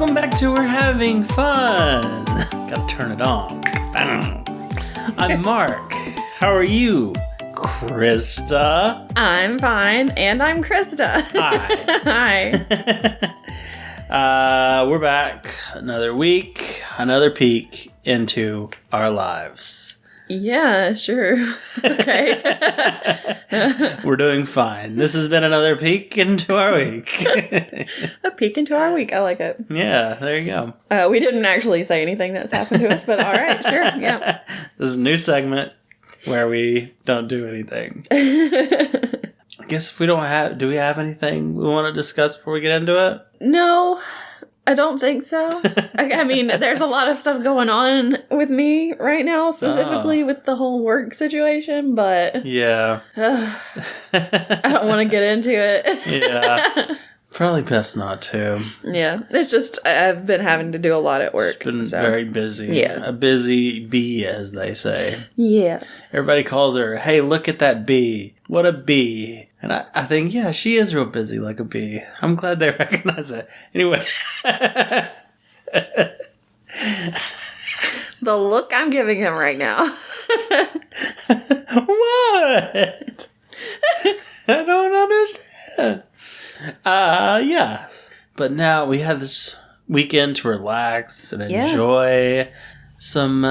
Welcome back to We're Having Fun. Gotta turn it on. I'm Mark. How are you, Krista? I'm fine, and I'm Krista. Hi. Hi. We're back. Another week, another peek into our lives. Yeah, sure. Okay. We're doing fine. This has been another peek into our week. A peek into our week. I like it. Yeah, there you go. We didn't actually say anything that's happened to us, but all right, sure. Yeah. This is a new segment where we don't do anything. I guess if we don't have... Do we have anything we want to discuss before we get into it? No, I don't think so. I mean, there's a lot of stuff going on with me right now, specifically with the whole work situation, but... Yeah. I don't want to get into it. Yeah. Probably best not to. Yeah. It's just, I've been having to do a lot at work. It's been very busy. Yeah. A busy bee, as they say. Yes. Everybody calls her, hey, look at that bee. What a bee. And I think, yeah, she is real busy like a bee. I'm glad they recognize it. Anyway. The look I'm giving him right now. What? I don't understand. Yeah. But now we have this weekend to relax and enjoy some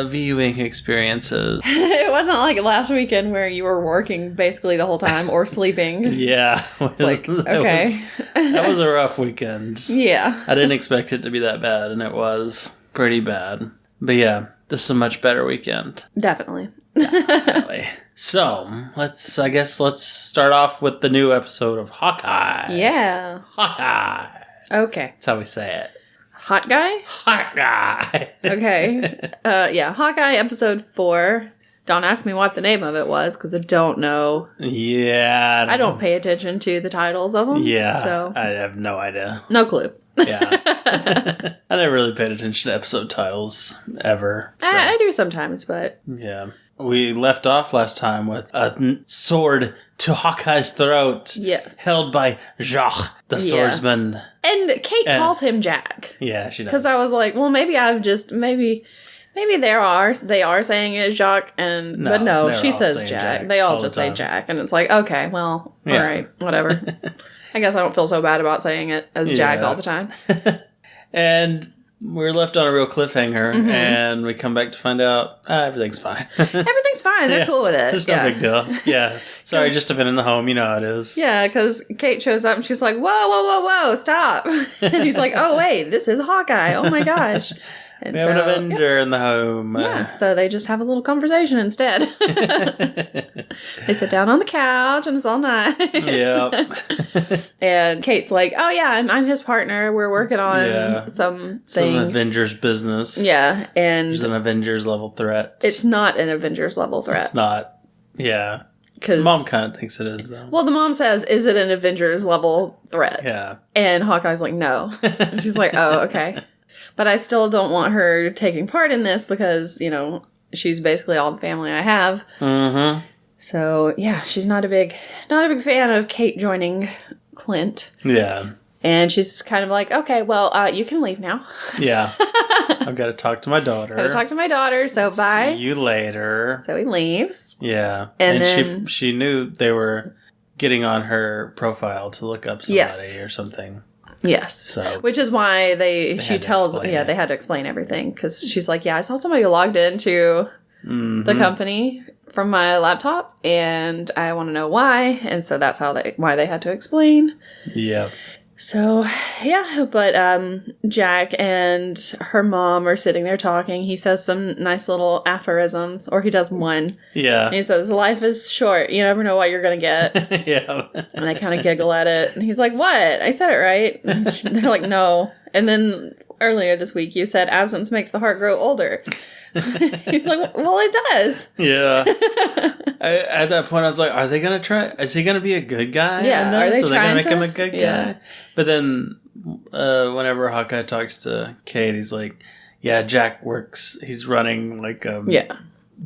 viewing experiences. It wasn't like last weekend where you were working basically the whole time or sleeping. Yeah. That was a rough weekend. Yeah. I didn't expect it to be that bad, and it was pretty bad. But yeah, this is a much better weekend. Definitely. Definitely. So, let's start off with the new episode of Hawkeye. Yeah. Hawkeye. Okay. That's how we say it. Hot guy? Hawkeye. Okay. Yeah, Hawkeye episode 4. Don't ask me what the name of it was, because I don't know. Yeah. I don't pay attention to the titles of them. Yeah. So I have no idea. no clue. Yeah. I never really paid attention to episode titles, ever. So. I do sometimes, but... Yeah. We left off last time with a sword to Hawkeye's throat. Yes. Held by Jacques, the swordsman. And Kate called him Jack. Yeah, she does. Because I was like, well, maybe they are saying it Jacques, but no, she says Jack. They all just say Jack, and it's like, okay, well, all right, whatever. I guess I don't feel so bad about saying it as Jack all the time. And we're left on a real cliffhanger, and we come back to find out everything's fine. Everything's fine. They're cool with it. It's no big deal. Yeah. Sorry, just a been in the home. You know how it is. Yeah, because Kate shows up and she's like, whoa, stop. And he's like, oh, wait, this is Hawkeye. Oh, my gosh. And we have an Avenger in the home. Yeah, so they just have a little conversation instead. They sit down on the couch and it's all nice. Yep. And Kate's like, oh yeah, I'm his partner. We're working on some Avengers business. Yeah, and... There's an Avengers level threat. It's not an Avengers level threat. It's not. Yeah. Mom kind of thinks it is, though. Well, the mom says, is it an Avengers level threat? Yeah. And Hawkeye's like, no. And she's like, oh, okay. But I still don't want her taking part in this because, you know, she's basically all the family I have. Mm-hmm. So, yeah, she's not a big fan of Kate joining Clint. Yeah. And she's kind of like, okay, well, you can leave now. Yeah. I've got to talk to my daughter. So bye. See you later. So he leaves. Yeah. And then she knew they were getting on her profile to look up somebody or something. Yes. So, which is why they had to explain everything. Because she's like, yeah, I saw somebody logged into the company from my laptop, and I want to know why. And so that's why they had to explain. Yeah. So, yeah, but Jack and her mom are sitting there talking. He says some nice little aphorisms, or he does one. Yeah. And he says, life is short. You never know what you're going to get. Yeah. And they kind of giggle at it. And he's like, what? I said it right. And they're like, no. And then earlier this week, you said absence makes the heart grow older. He's like, well, it does. Yeah. At that point, I was like, are they going to try? Is he going to be a good guy? Yeah. Are they so trying they're going to make him a good guy? But then whenever Hawkeye talks to Kate, he's like, yeah, Jack works. He's running like a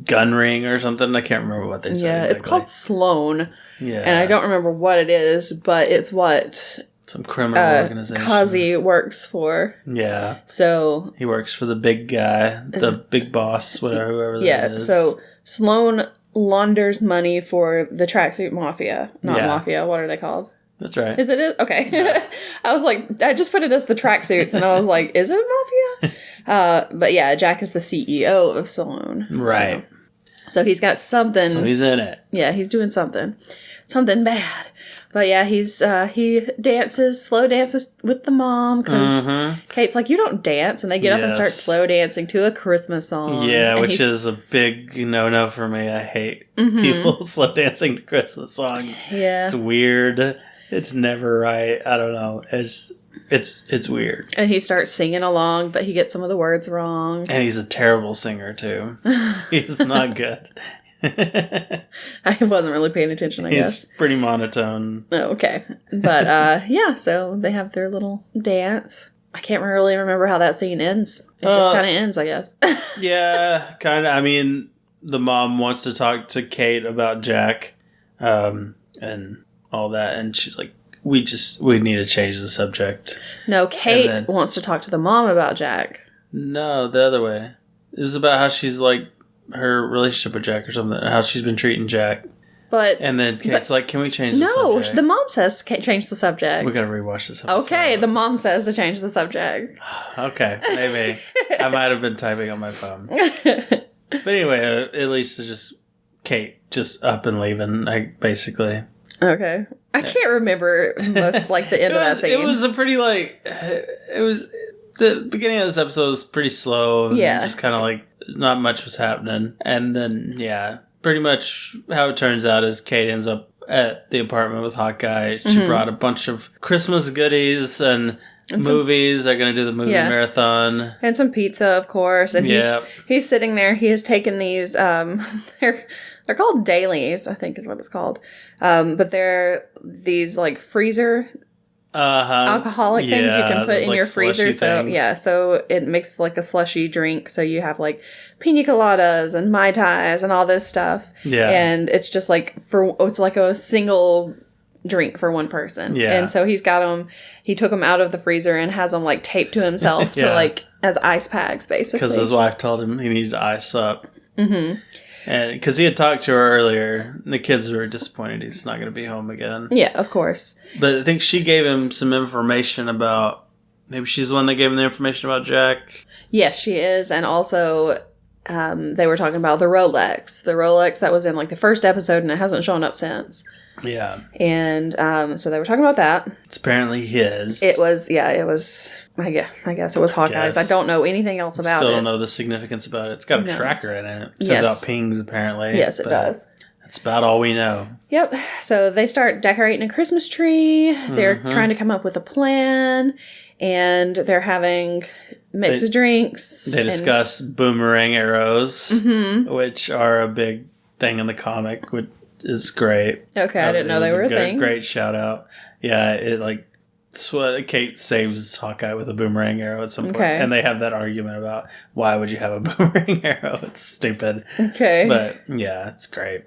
gun ring or something. I can't remember what they said. Yeah, exactly. It's called Sloan. Yeah. And I don't remember what it is, but it's what some criminal organization. Kazi works for. Yeah. So he works for the big guy, the big boss, whoever that is. So Sloane launders money for the tracksuit mafia. Not mafia, what are they called? That's right. Is it? Okay. Yeah. I was like, I just put it as the tracksuits, and I was like, is it mafia? But yeah, Jack is the CEO of Sloane. Right. So he's got something. So he's in it. Yeah, he's doing something. Something bad. But yeah, he slow dances with the mom, because Kate's like, you don't dance, and they get up and start slow dancing to a Christmas song. Yeah, which is a big no-no for me. I hate people slow dancing to Christmas songs. Yeah. It's weird. It's never right. I don't know. It's weird. And he starts singing along, but he gets some of the words wrong. And he's a terrible singer, too. He's not good. I wasn't really paying attention, I guess. He's pretty monotone. Oh, okay. But, yeah, so they have their little dance. I can't really remember how that scene ends. It just kind of ends, I guess. Yeah, kind of. I mean, the mom wants to talk to Kate about Jack, and all that, and she's like, we need to change the subject. No, Kate wants to talk to the mom about Jack. No, the other way. It was about how she's like, her relationship with Jack or something, how she's been treating Jack. And then Kate's like, can we change the subject? No, the mom says change the subject. We gotta rewatch this episode. Okay, the mom says to change the subject. Okay, maybe. I might have been typing on my phone. But anyway, at least it's just Kate just up and leaving, basically. Okay. I can't remember most, like, the end of that scene. It was a pretty, the beginning of this episode was pretty slow. Yeah. Just kind of like, not much was happening. And then, pretty much how it turns out is Kate ends up at the apartment with Hawkeye. She brought a bunch of Christmas goodies and movies. They're going to do the movie marathon. And some pizza, of course. And he's sitting there. He has taken these, they're called dailies, I think is what it's called. But they're these like freezer alcoholic things you can put in your freezer. So it makes like a slushy drink. So you have like pina coladas and Mai Tais and all this stuff. Yeah. And it's just like it's like a single drink for one person. Yeah. And so he took them out of the freezer and has them like taped to himself to like as ice packs, basically. Because his wife told him he needed to ice up. Mm-hmm. And because he had talked to her earlier, the kids were disappointed he's not going to be home again. Yeah, of course. But I think she gave him some information about, maybe she's the one that gave him the information about Jack. Yes, she is. And also, they were talking about the Rolex. The Rolex that was in like the first episode and it hasn't shown up since. Yeah. And so they were talking about that. It's apparently his. It was, I guess it was Hawkeye's. I don't know anything else about it. Still don't know the significance about it. It's got a tracker in it. It sends out pings, apparently. Yes, it does. That's about all we know. Yep. So they start decorating a Christmas tree. They're trying to come up with a plan. And they're having mixed drinks. They discuss boomerang arrows, which are a big thing in the comic, which is great. Okay, I didn't know they were a thing. Great shout out. Yeah, it's what Kate saves Hawkeye with a boomerang arrow at some point. And they have that argument about why would you have a boomerang arrow? It's stupid. Okay. But yeah, it's great.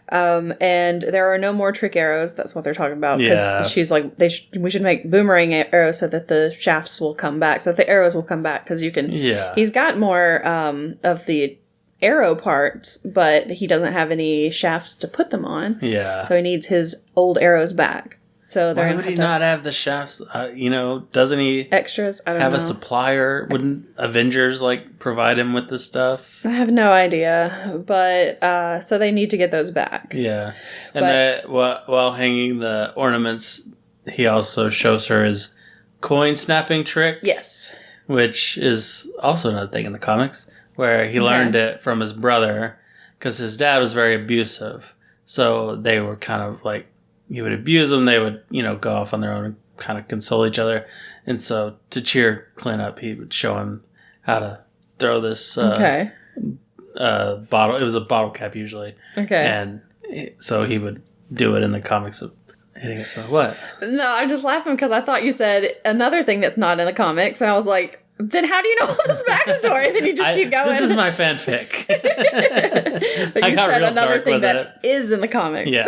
And there are no more trick arrows. That's what they're talking about. Because she's like, we should make boomerang arrows so that the shafts will come back. So that the arrows will come back. Because you can... Yeah. He's got more of the arrow parts, but he doesn't have any shafts to put them on. Yeah. So he needs his old arrows back. So why would he not have the shafts? Doesn't he extras? I don't know. Have a supplier? Wouldn't Avengers provide him with this stuff? I have no idea, but so they need to get those back. Yeah, and while hanging the ornaments, he also shows her his coin snapping trick. Yes, which is also another thing in the comics where he learned it from his brother because his dad was very abusive. So they were kind of like, he would abuse them. They would, go off on their own and kind of console each other. And so to cheer Clint up, he would show him how to throw this bottle. It was a bottle cap usually. Okay. And so he would do it in the comics of hitting it. So what? No, I'm just laughing because I thought you said another thing that's not in the comics. And I was like, then how do you know all this backstory? And then you just keep going. This is my fanfic. But you said another thing that is in the comics. Yeah.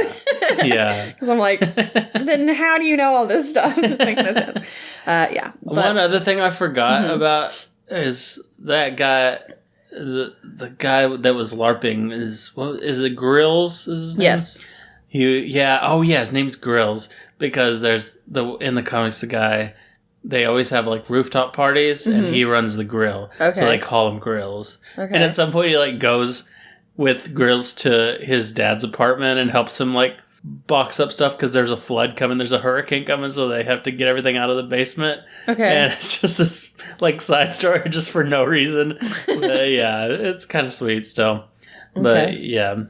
Yeah. Because I'm like, then how do you know all this stuff? This makes no sense. Yeah. But, one other thing I forgot about is that guy, the guy that was LARPing is it Grills? Is his name? yes. His name's Grills because there's in the comics the guy. They always have like rooftop parties, and he runs the grill. Okay. So they call him Grills. Okay. And at some point, he like goes with Grills to his dad's apartment and helps him like box up stuff because there's a flood coming, there's a hurricane coming, so they have to get everything out of the basement. Okay. And it's just this like side story just for no reason. Yeah, it's kind of sweet still. But yeah,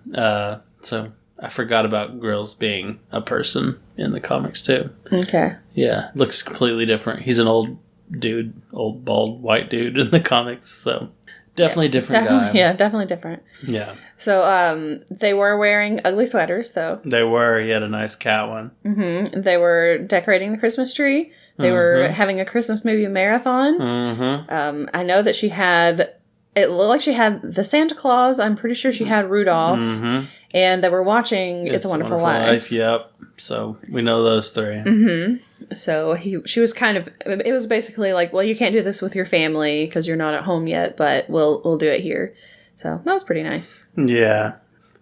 so I forgot about Grills being a person in the comics too. Okay. Yeah, looks completely different. He's an old dude, old bald white dude in the comics, so definitely different guy. Yeah, definitely different. Yeah. So they were wearing ugly sweaters though. They were. He had a nice cat one. Mm-hmm. They were decorating the Christmas tree. They were having a Christmas movie marathon. Mm-hmm. I know that she had. It looked like she had the Santa Claus. I'm pretty sure she had Rudolph. Mm-hmm. And they were watching It's a Wonderful Life. Yep. So we know those three. Mm-hmm. So she was kind of. It was basically like, well, you can't do this with your family because you're not at home yet, but we'll do it here. So that was pretty nice. Yeah.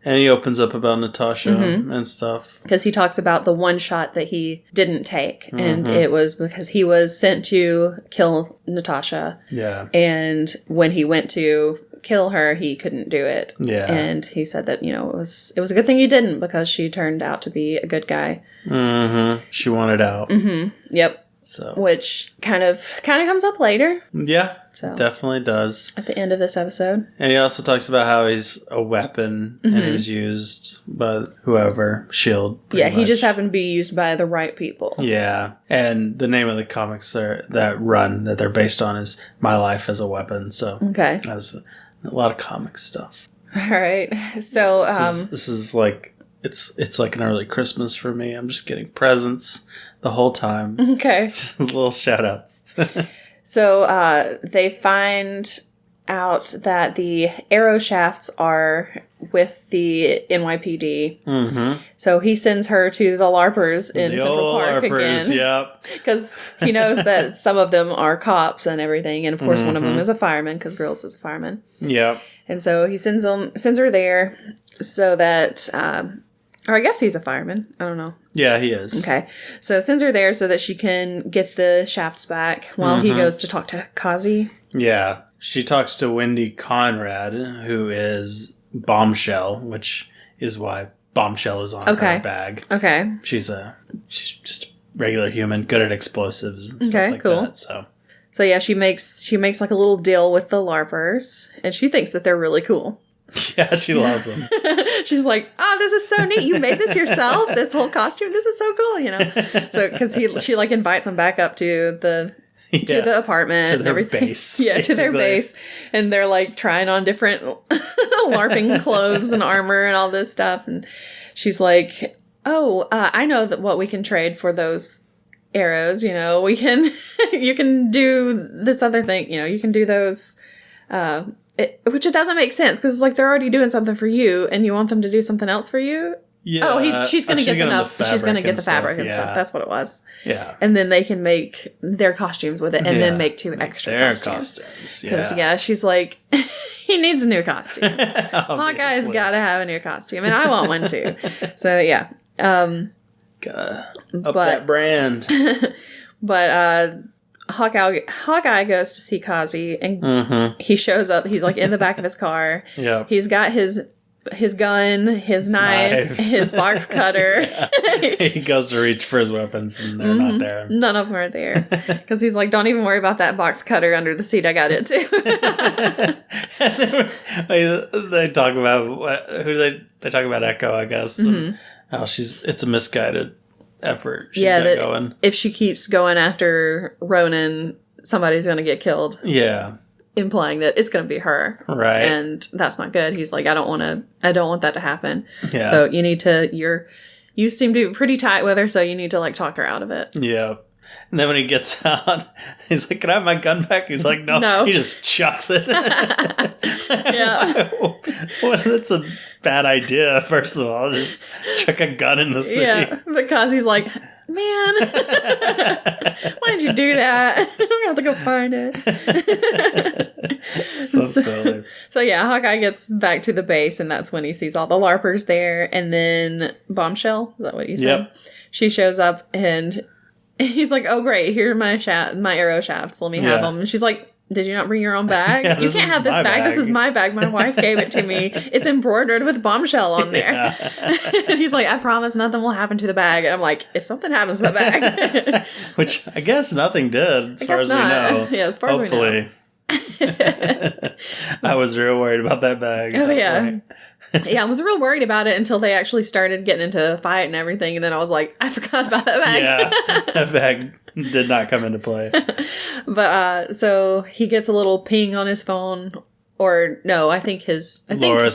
And he opens up about Natasha and stuff. Because he talks about the one shot that he didn't take. And it was because he was sent to kill Natasha. Yeah. And when he went to kill her, he couldn't do it. Yeah. And he said that, it was a good thing he didn't because she turned out to be a good guy. Mm-hmm. She wanted out. Mm-hmm. Yep. So. Which kind of comes up later. Yeah. So definitely does. At the end of this episode. And he also talks about how he's a weapon and he was used by whoever, S.H.I.E.L.D. Yeah, he just happened to be used by the right people. Yeah. And the name of the comics that they're based on is My Life as a Weapon. So okay. That was a lot of comic stuff. All right. So this is like it's like an early Christmas for me. I'm just getting presents the whole time. Okay. Just little shout outs. So they find out that the arrow shafts are with the NYPD. Mm-hmm. So he sends her to the LARPers in Central Park again. Yep. Because he knows that some of them are cops and everything. And of course one of them is a fireman because Grills is a fireman. Yep. And so he sends her there so that... or I guess he's a fireman. I don't know. Yeah, he is. Okay. So sends her there so that she can get the shafts back while he goes to talk to Kazi. Yeah. She talks to Wendy Conrad, who is Bombshell, which is why Bombshell is on her bag. Okay. She's just a regular human, good at explosives and stuff like that. So yeah, she makes like a little deal with the LARPers, and she thinks that they're really cool. Yeah, she loves them. She's like, "Oh, this is so neat! You made this yourself. This whole costume. This is so cool." So because she like invites them back up to the apartment, to their and everything. Base, yeah, basically. To their base, and they're like trying on different LARPing clothes and armor and all this stuff. And she's like, "Oh, I know what we can trade for those arrows. We can, you can do this other thing. You can do those." Which it doesn't make sense because it's like they're already doing something for you, and you want them to do something else for you. Yeah. Oh, she's going to get enough. She's going to get the fabric and stuff. That's what it was. Yeah. And then they can make their costumes with it, and then make two extra costumes. Because she's like, he needs a new costume. Hawkeye's got to have a new costume, and I want one too. So yeah. Gotta up that brand. But Hawkeye goes to see Kazi, and he shows up. He's like in the back of his car. Yeah. He's got his gun, his knife, his box cutter. He goes to reach for his weapons, and they're not there. None of them are there. Because he's like, don't even worry about that box cutter under the seat. I got it too. They talk about they talk about Echo, I guess. And how it's a misguided effort. She's got going. If she keeps going after Ronan, somebody's going to get killed. Yeah. Implying that it's going to be her. Right. And that's not good. He's like, I don't want that to happen. Yeah. So you need to, you seem to be pretty tight with her, so you need to like talk her out of it. Yeah. And then when he gets out, he's like, "Can I have my gun back?" He's like, "No." No. He just chucks it. Yeah. Well, that's a bad idea, first of all. Just chuck a gun in the sea. Yeah, because he's like, man, why'd you do that? I'm going to have to go find it. So silly. So yeah, Hawkeye gets back to the base, and that's when he sees all the LARPers there. And then Bombshell, is that what you said? Yep. She shows up, and he's like, "Oh great, here are my arrow shafts. Let me have them." And she's like, "Did you not bring your own bag? Yeah, you can't have this bag. This is my bag. My wife gave it to me. It's embroidered with Bombshell on there." Yeah. And he's like, "I promise nothing will happen to the bag." And I'm like, if something happens to the bag. Which I guess nothing did, as far as we know. Yeah, as far as we know. Hopefully. I was real worried about that bag. Oh, yeah. Yeah, I was real worried about it until they actually started getting into a fight and everything. And then I was like, I forgot about that bag. Yeah, that bag did not come into play. But, so he gets a little ping on his phone. Or, no, I think Laura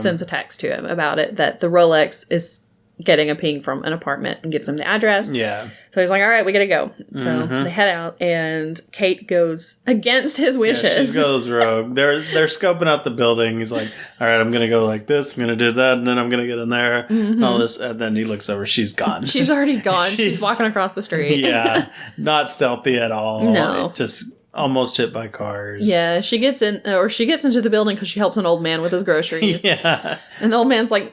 sends a text to him about it, that the Rolex is getting a ping from an apartment and gives him the address. Yeah. So he's like, all right, we gotta go. So they head out, and Kate goes against his wishes. Yeah, she goes rogue. They're scoping out the building. He's like, all right, I'm gonna go like this, I'm gonna do that, and then I'm gonna get in there, and all this, and then he looks over, she's gone. She's already gone. She's walking across the street. Yeah. Not stealthy at all. No. Just almost hit by cars. Yeah, she gets into the building because she helps an old man with his groceries. Yeah. And the old man's like,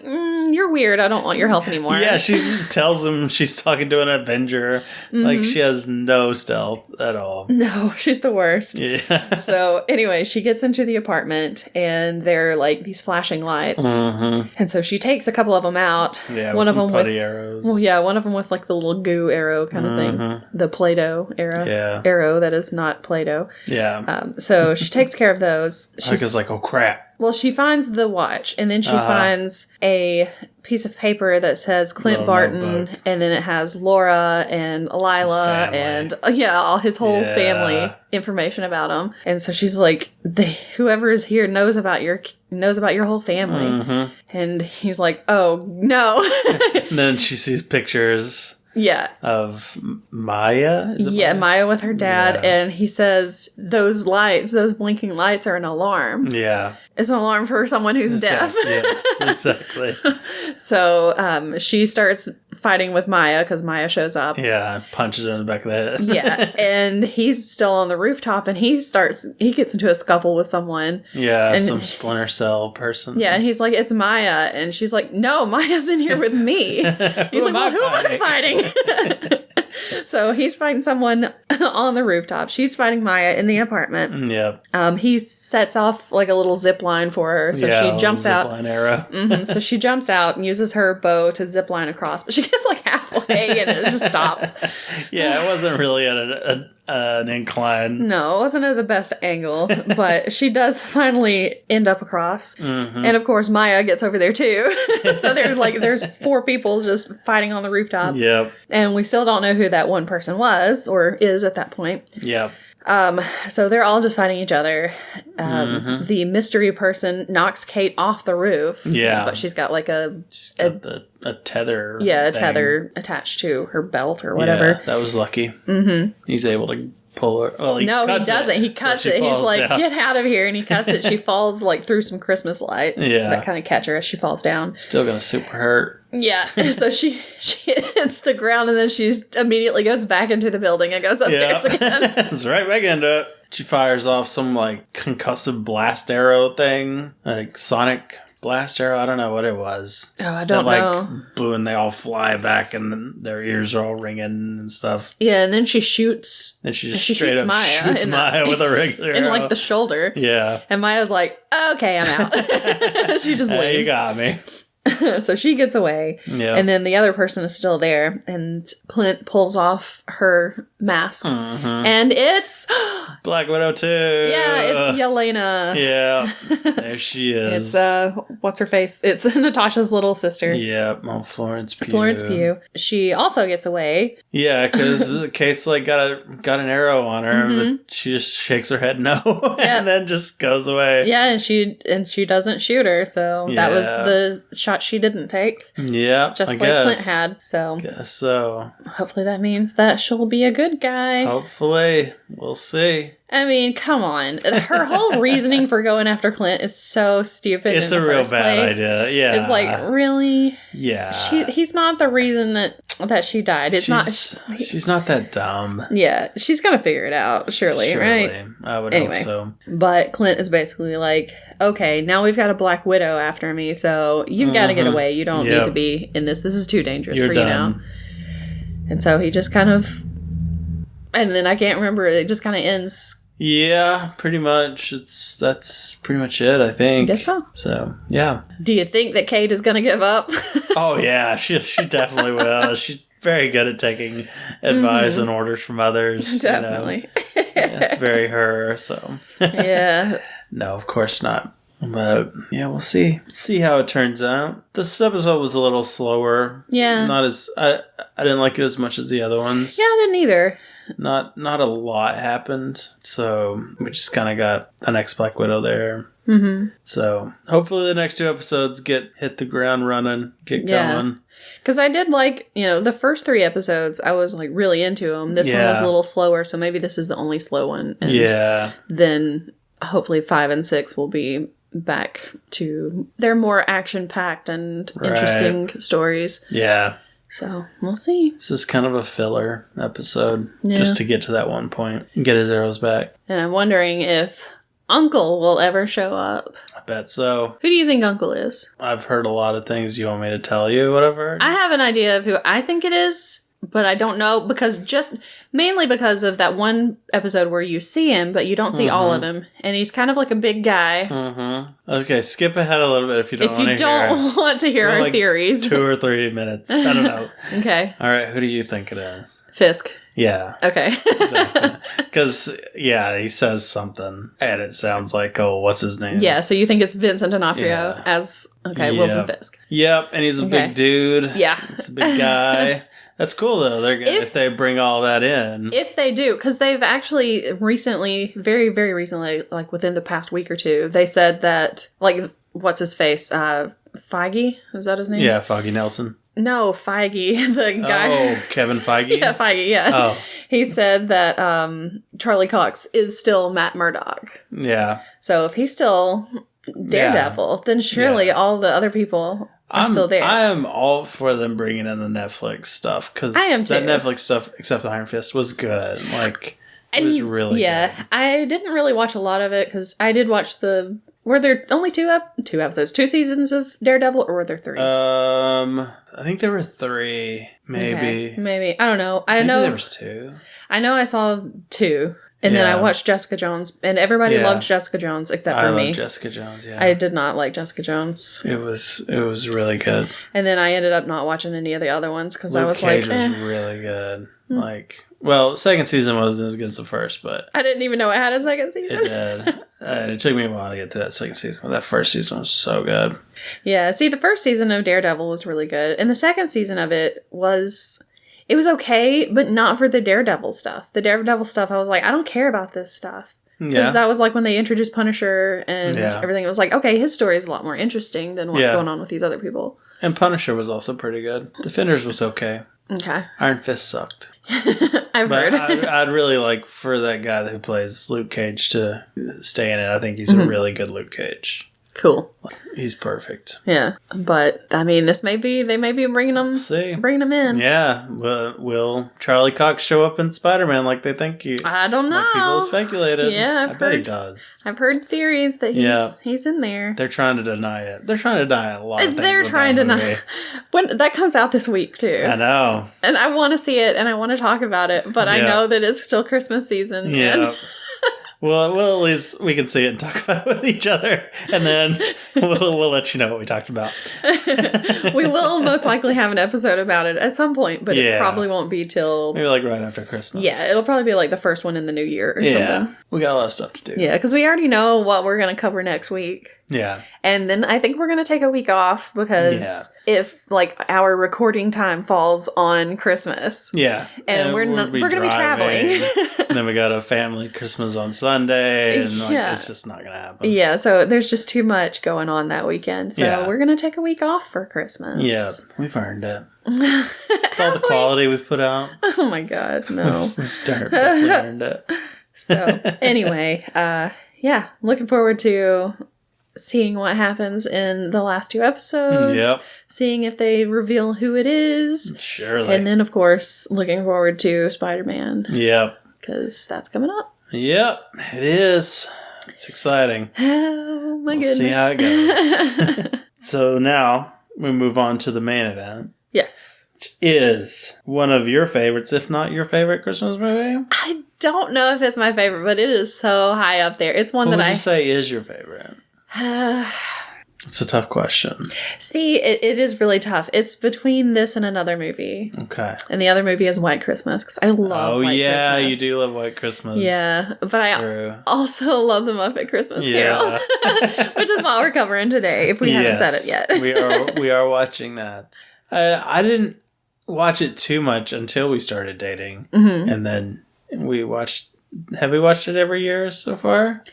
you're weird. I don't want your help anymore. Yeah, she tells him she's talking to an Avenger. Like, she has no stealth at all. No, she's the worst. Yeah. So, anyway, she gets into the apartment, and they're like these flashing lights. And so she takes a couple of them out. Yeah, one with of them putty with arrows. Well, yeah, one of them with like the little goo arrow kind of thing. The Play-Doh arrow. Yeah. Arrow that is not Play-Doh. Yeah. So she takes care of those. She's like, oh crap. Well, she finds the watch, and then she finds a piece of paper that says Clint Barton, notebook. and then it has Laura and Lila and all his whole family information about him. And so she's like, whoever is here knows about your whole family. And he's like, oh no. And then she sees pictures. Yeah. Of Maya? Maya? Maya with her dad. Yeah. And he says, those blinking lights are an alarm. Yeah. It's an alarm for someone who's deaf. Yes, exactly. So she starts fighting with Maya because Maya shows up. Yeah, punches her in the back of the head. Yeah, and he's still on the rooftop, and he gets into a scuffle with someone. Yeah, some Splinter Cell person. Yeah, and he's like, it's Maya. And she's like, no, Maya's in here with me. He's like, well, who am I fighting? So he's fighting someone on the rooftop. She's fighting Maya in the apartment. Yep. He sets off like a little zip line for her. So she jumps out. Zip line arrow. So she jumps out and uses her bow to zip line across. But she gets like halfway and it just stops. Yeah, it wasn't really at an incline. No, it wasn't at the best angle. But she does finally end up across. And of course, Maya gets over there too. So there's 4 people just fighting on the rooftop. Yep. And we still don't know who that one person was or is at that point. Yep. So they're all just fighting each other. The mystery person knocks Kate off the roof. Yeah. But she's got like a tether. Yeah, a tether attached to her belt or whatever. Yeah, that was lucky. He's able to pull her. Well, he doesn't. He cuts it. He's like, down. Get out of here. And he cuts it. She falls like through some Christmas lights that kind of catch her as she falls down. Still gonna super hurt. Yeah. So she hits the ground and then she immediately goes back into the building and goes upstairs again. It's right back into it. She fires off some like concussive blast arrow thing. Like sonic blast arrow. I don't know what it was. Oh, I don't know. Blew and they all fly back and then their ears are all ringing and stuff. Yeah, and then she shoots. And she just straight up shoots Maya with a regular in arrow. like the shoulder. Yeah. And Maya's like, okay, I'm out. She just leaves. You got me. So she gets away. Yeah. And then the other person is still there. And Clint pulls off her mask. And it's Black Widow too. Yeah, it's Yelena. Yeah, there she is. It's what's her face? It's Natasha's little sister. Yep, Florence Pugh. Florence Pugh. She also gets away. Yeah, because Kate's like got an arrow on her, but she just shakes her head no, and then just goes away. Yeah, and she doesn't shoot her, so that was the shot she didn't take. Yeah, just like Clint had. So guess so. Hopefully that means that she'll be a good guy. Hopefully, we'll see. I mean, come on. Her whole reasoning for going after Clint is so stupid. It's a real bad idea. Yeah. It's like, really? Yeah. He's not the reason that she died. She's not that dumb. Yeah. She's going to figure it out, surely, right? I would hope so. But Clint is basically like, okay, now we've got a Black Widow after me, so you've got to get away. You don't need to be in this. This is too dangerous for you now. And so he just kind of... And then I can't remember. It just kind of ends. Yeah, pretty much. That's pretty much it, I think. I guess so. So, yeah. Do you think that Kate is going to give up? Oh, yeah. She definitely will. She's very good at taking advice and orders from others. Definitely. That's very her, so. Yeah. No, of course not. But, yeah, we'll see. See how it turns out. This episode was a little slower. Yeah. Not as... I didn't like it as much as the other ones. Yeah, I didn't either. Not a lot happened, so we just kind of got the next Black Widow there. So hopefully the next 2 episodes hit the ground running, get going. Because I did like, the first 3 episodes, I was like really into them. This one was a little slower, so maybe this is the only slow one. And then hopefully 5 and 6 will be back to their more action-packed and interesting stories. Yeah. So, we'll see. This is kind of a filler episode, just to get to that one point and get his arrows back. And I'm wondering if Uncle will ever show up. I bet so. Who do you think Uncle is? I've heard a lot of things. You want me to tell you what I've heard? I have an idea of who I think it is, but I don't know mainly because of that one episode where you see him, but you don't see all of him. And he's kind of like a big guy. Okay, skip ahead a little bit if you don't want to hear. If you don't want to hear our theories. 2 or 3 minutes. I don't know. Okay. All right, who do you think it is? Fisk. Yeah. Okay. Exactly. Because, he says something, and it sounds like, what's his name? Yeah, so you think it's Vincent D'Onofrio as, Wilson Fisk. Yep, and he's a big dude. Yeah. He's a big guy. That's cool, though. They're gonna, if they bring all that in. If they do, because they've actually recently, very, very recently, like within the past week or 2, they said that, like, what's his face? Feige? Is that his name? Yeah, Foggy Nelson. No, Feige, the guy. Oh, Kevin Feige? Yeah, Feige, yeah. Oh. He said that Charlie Cox is still Matt Murdock. Yeah. So if he's still Daredevil, then surely all the other people... I'm still there. I am all for them bringing in the Netflix stuff because that Netflix stuff, except Iron Fist, was good. Like, it was really good. I didn't really watch a lot of it because I did watch were there only 2 episodes, 2 seasons of Daredevil, or were there 3? I think there were 3, maybe. Okay, maybe. I don't know. Maybe there was 2. I know I saw 2. And then I watched Jessica Jones, and everybody loved Jessica Jones except for me. I loved Jessica Jones, yeah. I did not like Jessica Jones. It was really good. And then I ended up not watching any of the other ones because I was Cage like, was really good. Like, well, second season wasn't as good as the first, but... I didn't even know it had a second season. It did. It took me a while to get to that second season, but that first season was so good. Yeah, see, the first season of Daredevil was really good, and the second season of it was... It was okay, but not for the Daredevil stuff. The Daredevil stuff, I was like, I don't care about this stuff. Because that was like when they introduced Punisher and everything. It was like, okay, his story is a lot more interesting than what's going on with these other people. And Punisher was also pretty good. Defenders was okay. Okay. Iron Fist sucked. I've heard. I'd really like for that guy who plays Luke Cage to stay in it. I think he's a really good Luke Cage. Cool. He's perfect. Yeah, but I mean, they may be bringing them in. Yeah, will Charlie Cox show up in Spider-Man like they think he? I don't know. Like people speculated. Yeah, I bet he does. I've heard theories that he's in there. They're trying to deny it. They're trying to deny a lot of things. They're trying to deny. When that comes out this week too. I know. And I want to see it and I want to talk about it, but I know that it's still Christmas season. Yeah. Well, at least we can see it and talk about it with each other, and then we'll let you know what we talked about. We will most likely have an episode about it at some point, but it probably won't be till maybe like right after Christmas. Yeah, it'll probably be like the first one in the new year or something. We got a lot of stuff to do. Yeah, because we already know what we're going to cover next week. Yeah. And then I think we're going to take a week off because if like our recording time falls on Christmas. Yeah. And we're going to be traveling. And then we got a family Christmas on Sunday. And it's just not going to happen. Yeah. So there's just too much going on that weekend. So we're going to take a week off for Christmas. Yeah. We've earned it. With all the quality we've put out. Oh my God. No. We've definitely earned it. So anyway, looking forward to seeing what happens in the last 2 episodes. Yep. Seeing if they reveal who it is. Surely. And then, of course, looking forward to Spider-Man. Yep. Because that's coming up. Yep, it is. It's exciting. Oh, my goodness. See how it goes. So now we move on to the main event. Yes. Which is one of your favorites, if not your favorite Christmas movie. I don't know if it's my favorite, but it is so high up there. It's one what that would you say is your favorite? It's a tough question. See, it is really tough. It's between this and another movie. Okay. And the other movie is White Christmas, because I love White Christmas. Oh, yeah, you do love White Christmas. Yeah, but I also love the Muppet Christmas Carol, which is what we're covering today, if we haven't said it yet. we are watching that. I didn't watch it too much until we started dating. Mm-hmm. And then have we watched it every year so far?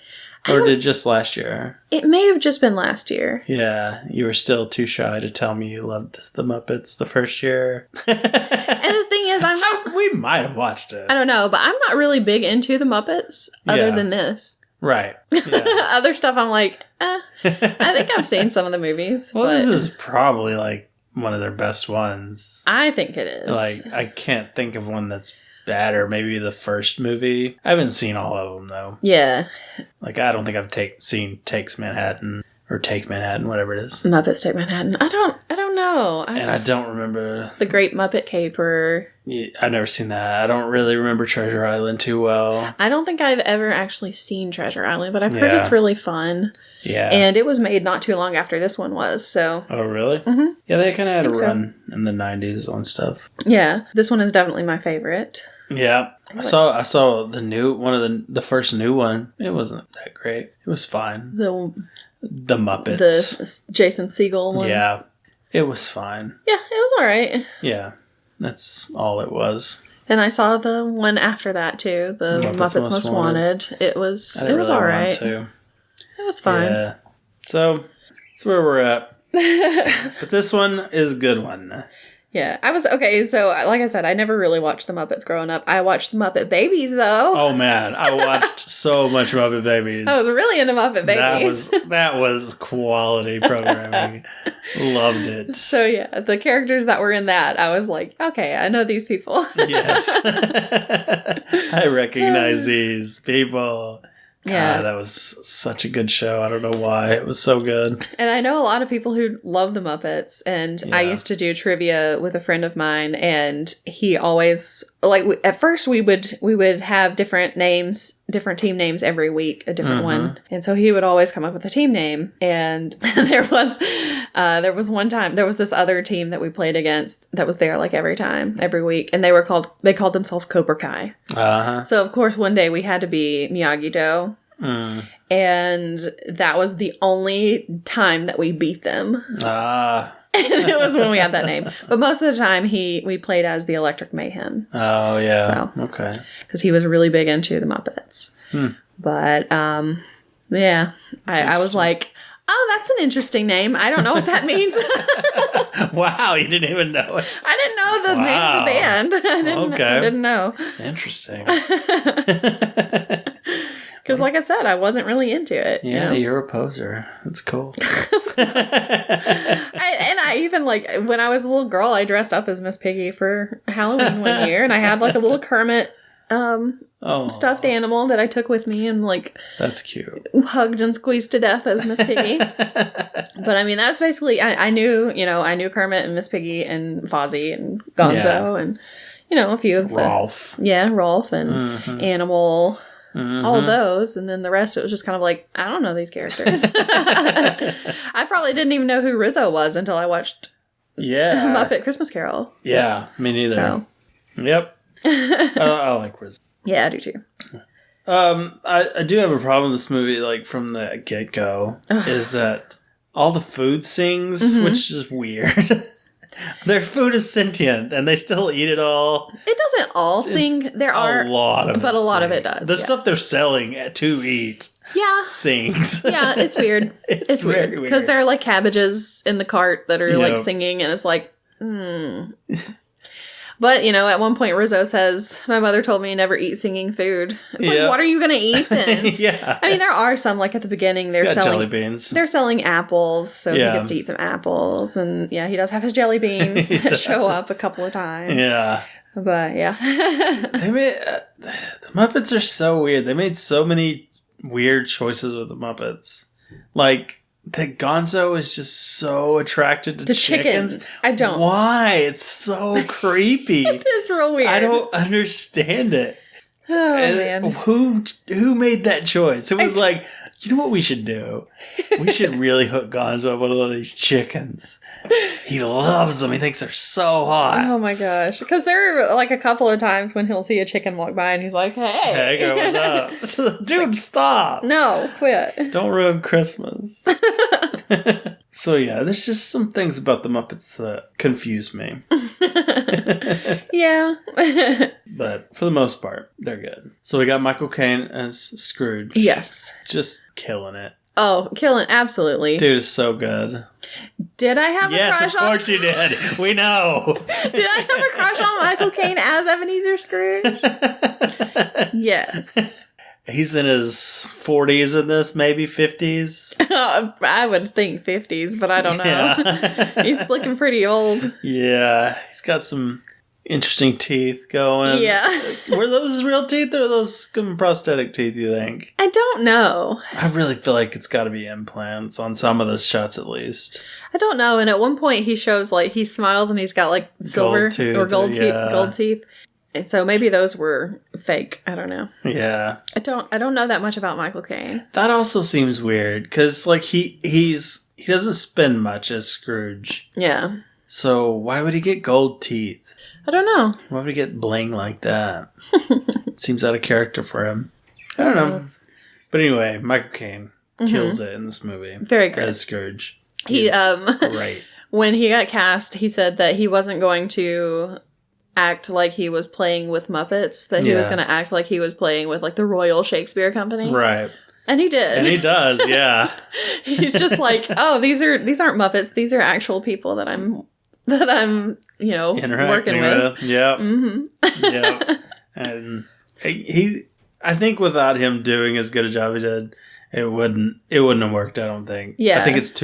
Or did just last year? It may have just been last year. Yeah, you were still too shy to tell me you loved the Muppets the first year. And the thing is, we might have watched it. I don't know, but I'm not really big into the Muppets other than this. Right. Yeah. Other stuff I'm like, I think I've seen some of the movies. Well, this is probably like one of their best ones. I think it is. Like, I can't think of one that's bad, or maybe the first movie. I haven't seen all of them though. Yeah. Like, I don't think I've seen Takes Manhattan or Take Manhattan, whatever it is. Muppets Take Manhattan. I don't know. And I don't remember The Great Muppet Caper. Yeah, I've never seen that. I don't really remember Treasure Island too well. I don't think I've ever actually seen Treasure Island, but I've heard it's really fun. Yeah. And it was made not too long after this one was, so. Oh, really? Mm-hmm. Yeah, they kind of had a run in the 90s on stuff. Yeah, this one is definitely my favorite. Yeah. I saw the new one of the first new one. It wasn't that great. It was fine. The Muppets. The Jason Segel one. Yeah. It was fine. Yeah, it was alright. Yeah. That's all it was. And I saw the one after that too, the Muppets Most Wanted. It was alright. It was fine. Yeah. So that's where we're at. But this one is a good one. Yeah, so like I said, I never really watched the Muppets growing up. I watched the Muppet Babies, though. Oh, man. I watched so much Muppet Babies. I was really into Muppet Babies. That was quality programming. Loved it. So, yeah, the characters that were in that, I was like, okay, I know these people. Yes. I recognize these people. God, that was such a good show. I don't know why. It was so good. And I know a lot of people who love the Muppets. And I used to do trivia with a friend of mine. And he always, at first we would have different team names every week, a different one. And so he would always come up with a team name. And there was one time, there was this other team that we played against that was there like every week. And they called themselves Cobra Kai. Uh-huh. So of course one day we had to be Miyagi-Do. And that was the only time that we beat them. It was when we had that name. But most of the time we played as the Electric Mayhem. Oh, yeah. So, okay. Because he was really big into the Muppets. But, yeah. I was like, oh, that's an interesting name. I don't know what that means. Wow, you didn't even know it. I didn't know the name of the band. I didn't know. Interesting. Because like I said, I wasn't really into it. Yeah, you're a poser. That's cool. I even, when I was a little girl, I dressed up as Miss Piggy for Halloween one year. And I had, a little Kermit stuffed animal that I took with me and, that's cute. Hugged and squeezed to death as Miss Piggy. But, I mean, that's basically, I knew Kermit and Miss Piggy and Fozzie and Gonzo and, a few of Rolf. Rolf and Animal. all those, and then the rest it was just kind of like, I don't know these characters. I probably didn't even know who Rizzo was until I watched Muppet Christmas Carol. Yeah, me neither. So. Yep. I like Rizzo. Yeah, I do too. I do have a problem with this movie, like, from the get-go, is that all the food sings, which is weird. Their food is sentient, and they still eat it all. It doesn't all sing. There are a lot of it, but a lot of it does. The stuff they're selling to eat, sings. Yeah, it's weird. It's weird because there are like cabbages in the cart that are like singing, and it's like, But, you know, at one point Rizzo says, my mother told me never eat singing food. It's like, what are you going to eat then? I mean, there are some, like at the beginning, they're selling jelly beans. They're selling apples, so he gets to eat some apples. And yeah, he does have his jelly beans that show up a couple of times. Yeah. But yeah. They made, the Muppets are so weird. They made so many weird choices with the Muppets. Like, that Gonzo is just so attracted to chickens. I don't. Why? It's so creepy. It is real weird. I don't understand it. Oh, man. Who made that choice? It was like, you know what we should do? We should really hook Gonzo up with one of these chickens. He loves them. He thinks they're so hot. Oh my gosh. Because there are like a couple of times when he'll see a chicken walk by and he's like, hey. Hey, girl, what's up? Dude, stop. No, quit. Don't ruin Christmas. So yeah, there's just some things about the Muppets that confuse me. Yeah. But for the most part, they're good. So we got Michael Caine as Scrooge. Yes. Just killing it. Oh, killing, absolutely. Dude is so good. Did I have a crush on... Yes, of course you did. We know. Did I have a crush on Michael Caine as Ebenezer Scrooge? Yes. He's in his 40s in this, maybe 50s. I would think 50s, but I don't know. Yeah. He's looking pretty old. Yeah, he's got some interesting teeth going. Yeah. Were those real teeth or are those prosthetic teeth, you think? I don't know. I really feel like it's got to be implants on some of the shots at least. I don't know. And at one point he shows like he smiles and he's got like silver gold teeth. And so maybe those were fake. I don't know. Yeah. I don't know that much about Michael Caine. That also seems weird because like he doesn't spend much as Scrooge. Yeah. So why would he get gold teeth? I don't know. Why would he get bling like that? Seems out of character for him. I don't know. But anyway, Michael Caine kills it in this movie. Very good. As Scrooge. He great. When he got cast, he said that he wasn't going to act like he was playing with Muppets, that he was going to act like he was playing with like the Royal Shakespeare Company. Right. And he did. And he does, yeah. He's just like, oh, these aren't Muppets. These are actual people that I'm working with. Yep. Mm-hmm. Yep. And I think without him doing as good a job he did, it wouldn't have worked, I don't think. Yeah. I think it's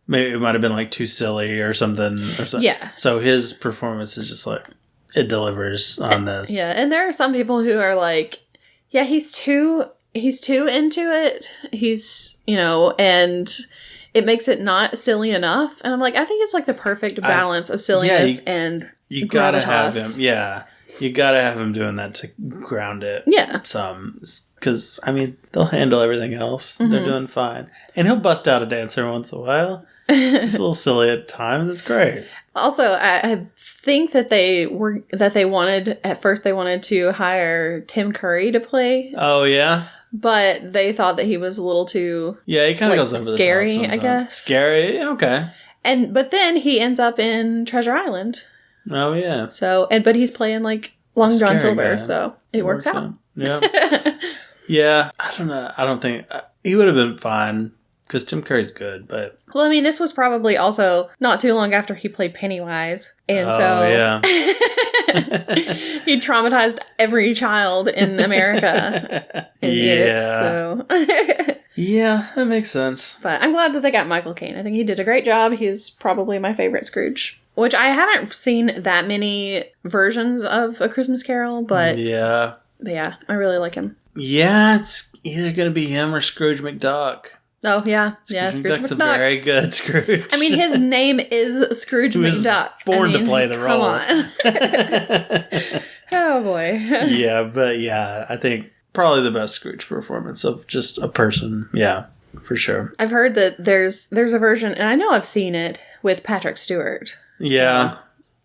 maybe it might have been like too silly or something. Yeah. So his performance is just like, it delivers on this. Yeah. And there are some people who are like, yeah, he's too into it. He's, and it makes it not silly enough. And I'm like, I think it's like the perfect balance of silliness and you gravitas. Gotta have him. Yeah. You gotta have him doing that to ground it. Yeah. Some. Because, I mean, they'll handle everything else. Mm-hmm. They're doing fine. And he'll bust out a dance every once in a while. It's a little silly at times. It's great. Also, I think that they wanted to hire Tim Curry to play. Oh, yeah? But they thought that he was a little too... Yeah, he kind of goes over scary, the top sometimes. I guess. Scary? Okay. But then he ends up in Treasure Island. Oh, yeah. But he's playing, like, Long John Silver, so it works out. Yeah. Yeah, I don't know. I don't think... he would have been fine, because Tim Curry's good, but... Well, I mean, this was probably also not too long after he played Pennywise. And yeah. He traumatized every child in America. Yeah, that makes sense. But I'm glad that they got Michael Caine. I think he did a great job. He's probably my favorite Scrooge. Which I haven't seen that many versions of A Christmas Carol, but... Yeah. But yeah, I really like him. Yeah, it's either going to be him or Scrooge McDuck. Oh, yeah. Scrooge McDuck's a very good Scrooge. I mean, his name is Scrooge McDuck. Born to play the role. Come on. Oh, boy. Yeah, but yeah, I think probably the best Scrooge performance of just a person. Yeah, for sure. I've heard that there's a version, and I know I've seen it, with Patrick Stewart. Yeah. So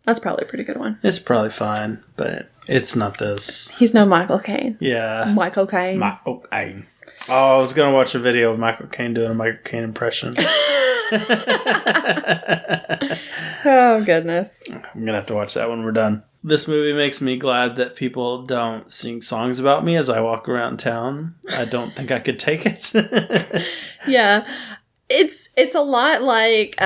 that's probably a pretty good one. It's probably fine, but it's not this. He's no Michael Caine. Yeah. Michael Caine. Michael Caine. Oh, I was going to watch a video of Michael Caine doing a Michael Caine impression. Oh, goodness. I'm going to have to watch that when we're done. This movie makes me glad that people don't sing songs about me as I walk around town. I don't think I could take it. Yeah. It's a lot like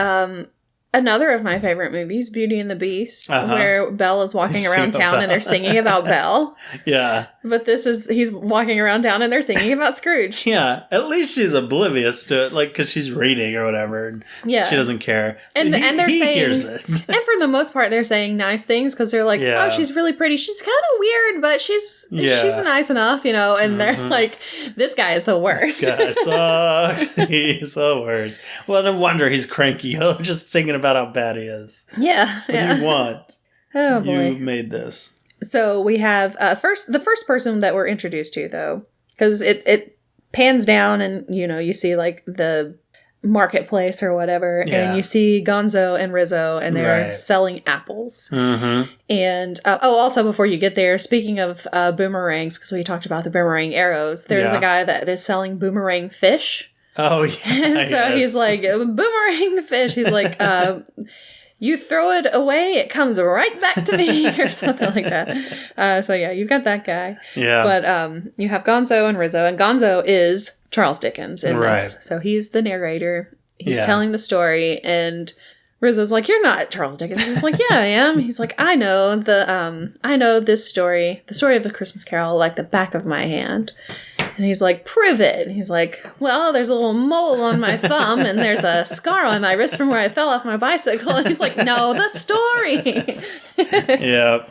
another of my favorite movies, Beauty and the Beast, where Belle is walking around town and they're singing about Belle. Yeah. But he's walking around town and they're singing about Scrooge. Yeah. At least she's oblivious to it, like, because she's reading or whatever. And yeah. She doesn't care. And they're saying, hears it. And for the most part, they're saying nice things because they're like, oh, she's really pretty. She's kind of weird, but she's nice enough, you know. And they're like, this guy is the worst. This guy sucks. He's the worst. Well, no wonder he's cranky. Just thinking about how bad he is. Yeah. What do you want? Oh, boy. You made this. So we have the first person that we're introduced to, though, because it pans down and, you know, you see like the marketplace or whatever, and you see Gonzo and Rizzo, and they're selling apples. Mm-hmm. And also before you get there, speaking of boomerangs, because we talked about the boomerang arrows, there's a guy that is selling boomerang fish. Oh, yeah. And so he's like, boomerang the fish. He's like, you throw it away, it comes right back to me, or something like that. So yeah, you've got that guy. Yeah. But you have Gonzo and Rizzo, and Gonzo is Charles Dickens in this. So he's the narrator. He's telling the story, and Rizzo's like, "You're not Charles Dickens." He's like, "Yeah, I am." He's like, "I know this story, the story of A Christmas Carol, like the back of my hand." And he's like, "Prove it." And he's like, "Well, there's a little mole on my thumb and there's a scar on my wrist from where I fell off my bicycle." And he's like, "No, the story." Yeah.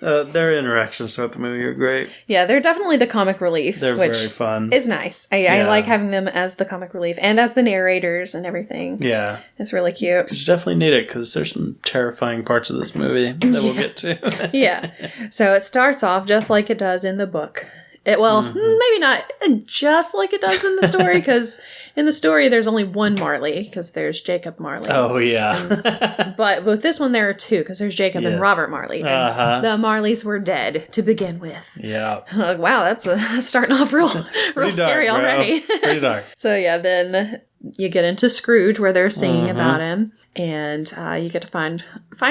Their interactions throughout the movie are great. Yeah, they're definitely the comic relief. They're which very fun. Is nice. I like having them as the comic relief and as the narrators and everything. Yeah. It's really cute. You definitely need it because there's some terrifying parts of this movie that we'll get to. Yeah. So it starts off just like it does in the book. Maybe not just like it does in the story, because in the story there's only one Marley, because there's Jacob Marley. Oh, yeah. But with this one there are two, because there's Jacob and Robert Marley. And the Marleys were dead to begin with. Yeah. Like, wow, that's starting off real scary dark, already. Pretty dark. So yeah, then you get into Scrooge, where they're singing about him, and you get to find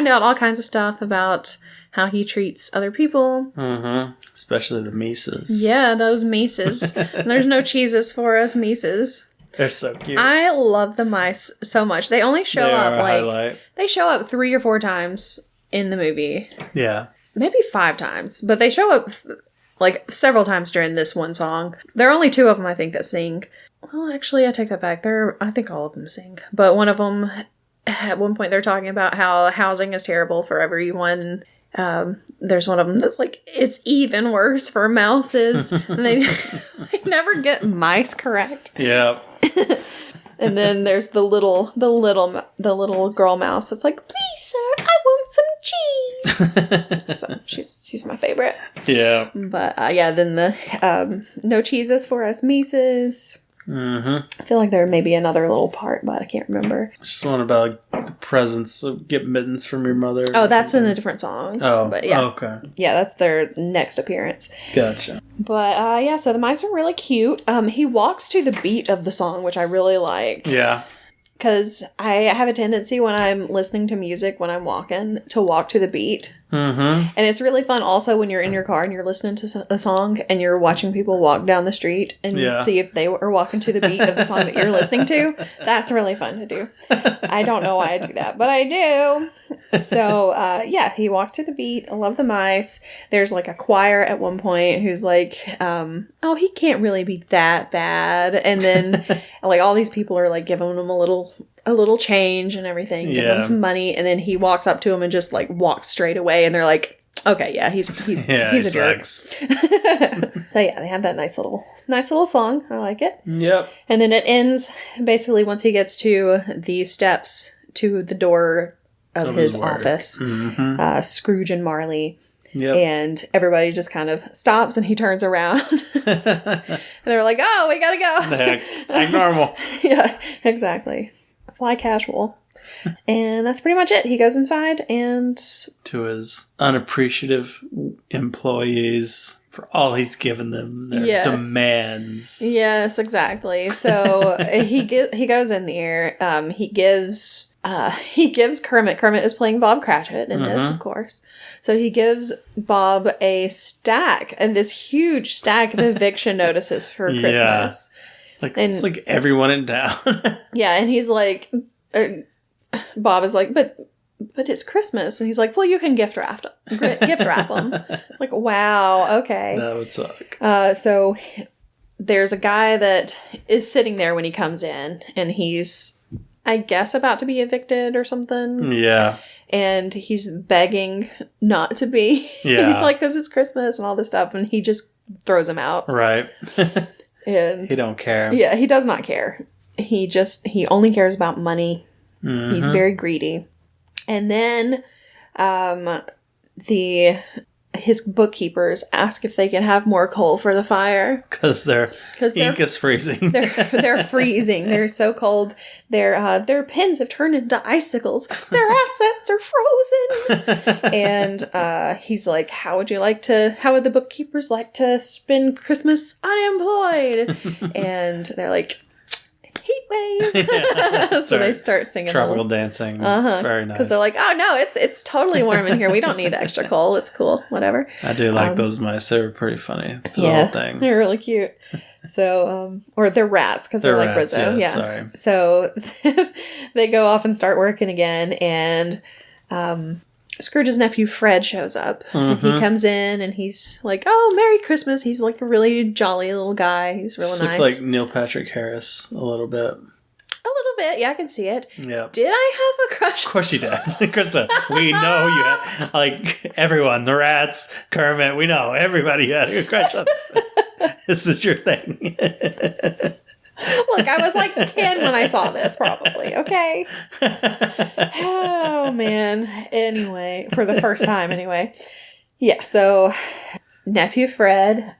out all kinds of stuff about how he treats other people. Mm-hmm. Especially the Mises. Yeah, those Mises. There's no cheeses for us Mises. They're so cute. I love the mice so much. They only show up highlight. They show up 3 or 4 times in the movie. Yeah. Maybe 5 times, but they show up like several times during this one song. There are only 2 of them, I think, that sing. Well, actually, I take that back. I think all of them sing. But one of them, at one point, they're talking about how housing is terrible for everyone. There's one of them that's like, it's even worse for mouses. And they never get mice correct. Yeah. And then there's the little girl mouse that's like, "Please, sir, I want some cheese." So she's my favorite. Yeah. But then the no cheeses for us Mises. Mm-hmm. I feel like there may be another little part, but I can't remember. Just one about the presents of get mittens from your mother. Oh, that's in a different song. Oh, but yeah. Okay. Yeah, that's their next appearance. Gotcha. But so the mice are really cute. He walks to the beat of the song, which I really like. Yeah. Because I have a tendency when I'm listening to music when I'm walking to walk to the beat. Mm-hmm. And it's really fun also when you're in your car and you're listening to a song and you're watching people walk down the street and see if they are walking to the beat of the song that you're listening to. That's really fun to do. I don't know why I do that, but I do. So, he walks to the beat. I love the mice. There's like a choir at one point who's like, he can't really be that bad. And then like all these people are like giving him a little change and everything, give him some money, and then he walks up to him and just like walks straight away, and they're like, okay, yeah, he's a jerk. So yeah, they have that nice little song. I like it. Yep. And then it ends basically once he gets to the steps to the door of his office. Mm-hmm. Scrooge and Marley Yep. And everybody just kind of stops and he turns around. And they're like, oh, we gotta go. Act normal. Yeah, exactly. Fly casual. And that's pretty much it. He goes inside and... to his unappreciative employees for all he's given them, their demands. Yes, exactly. So he goes in there. He gives Kermit. Kermit is playing Bob Cratchit in this, of course. So he gives Bob a stack, and this huge stack of eviction notices for Christmas. It's like everyone in town. Yeah, and he's like, Bob is like, but it's Christmas. And he's like, well, you can gift wrap them. Like, wow, okay. That would suck. So there's a guy that is sitting there when he comes in, and he's, I guess, about to be evicted or something. Yeah. And he's begging not to be. Yeah. He's like, because it's Christmas and all this stuff, and he just throws him out. Right. And he don't care. Yeah, he does not care. He only cares about money. Mm-hmm. He's very greedy. And then his bookkeepers ask if they can have more coal for the fire. Because their ink is freezing. They're freezing. They're so cold. Their pens have turned into icicles. Their assets are frozen. And he's like, how would the bookkeepers like to spend Christmas unemployed? And they're like, heat wave. So they start singing tropical dancing. Very nice. Because they're like, oh no, it's totally warm in here. We don't need extra coal. It's cool. Whatever. I do like those mice. They were pretty funny. The whole thing. They're really cute. So, or they're rats because they're like rats, Rizzo. Yeah. Sorry. So they go off and start working again, and Scrooge's nephew Fred shows up. Mm-hmm. He comes in and he's like, "Oh, Merry Christmas!" He's like a really jolly little guy. He's really nice. Looks like Neil Patrick Harris a little bit. A little bit, yeah, I can see it. Yeah. Did I have a crush? Of course you did, Krista. We know you had, like, everyone, the rats, Kermit. We know everybody had a crush on. This is your thing. Look, I was like 10 when I saw this, probably. Okay. Oh, man. Anyway, for the first time, anyway. Yeah, so nephew Fred,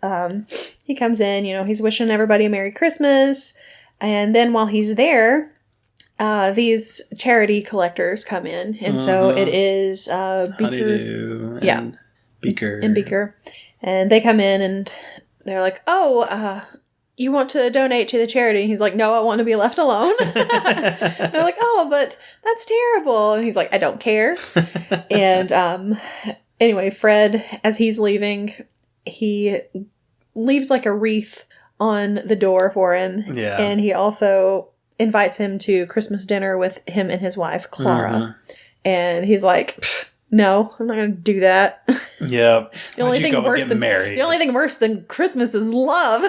he comes in, he's wishing everybody a Merry Christmas. And then while he's there, these charity collectors come in. And so it is Beaker. Honeydew and Beaker. And Beaker. And they come in and they're like, oh, you want to donate to the charity? And he's like, no, I want to be left alone. They're like, oh, but that's terrible. And he's like, I don't care. And anyway, Fred, as he's leaving, he leaves like a wreath on the door for him. Yeah. And he also invites him to Christmas dinner with him and his wife, Clara. Mm-hmm. And he's like, no, I'm not going to do that. Yeah. The only thing worse than Christmas is love.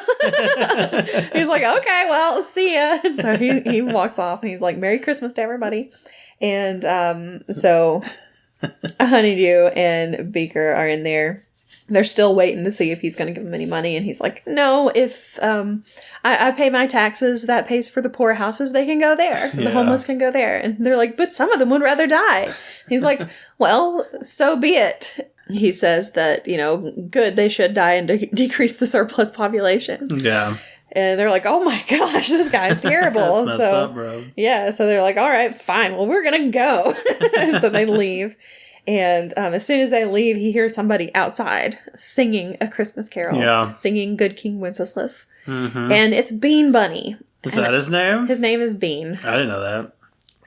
He's like, okay, well, see ya. And so he walks off and he's like, Merry Christmas to everybody. And so Honeydew and Beaker are in there. They're still waiting to see if he's going to give them any money. And he's like, no, if I pay my taxes, that pays for the poorhouses. They can go there. Yeah. The homeless can go there. And they're like, but some of them would rather die. He's like, well, so be it. He says that, good, they should die and decrease the surplus population. Yeah. And they're like, oh my gosh, this guy's terrible. That's messed up, bro. Yeah. So they're like, all right, fine. Well, we're going to go. And so they leave. And as soon as they leave, he hears somebody outside singing a Christmas carol. Yeah. Singing Good King Wenceslas. Mm-hmm. And it's Bean Bunny. Is that his name? His name is Bean. I didn't know that.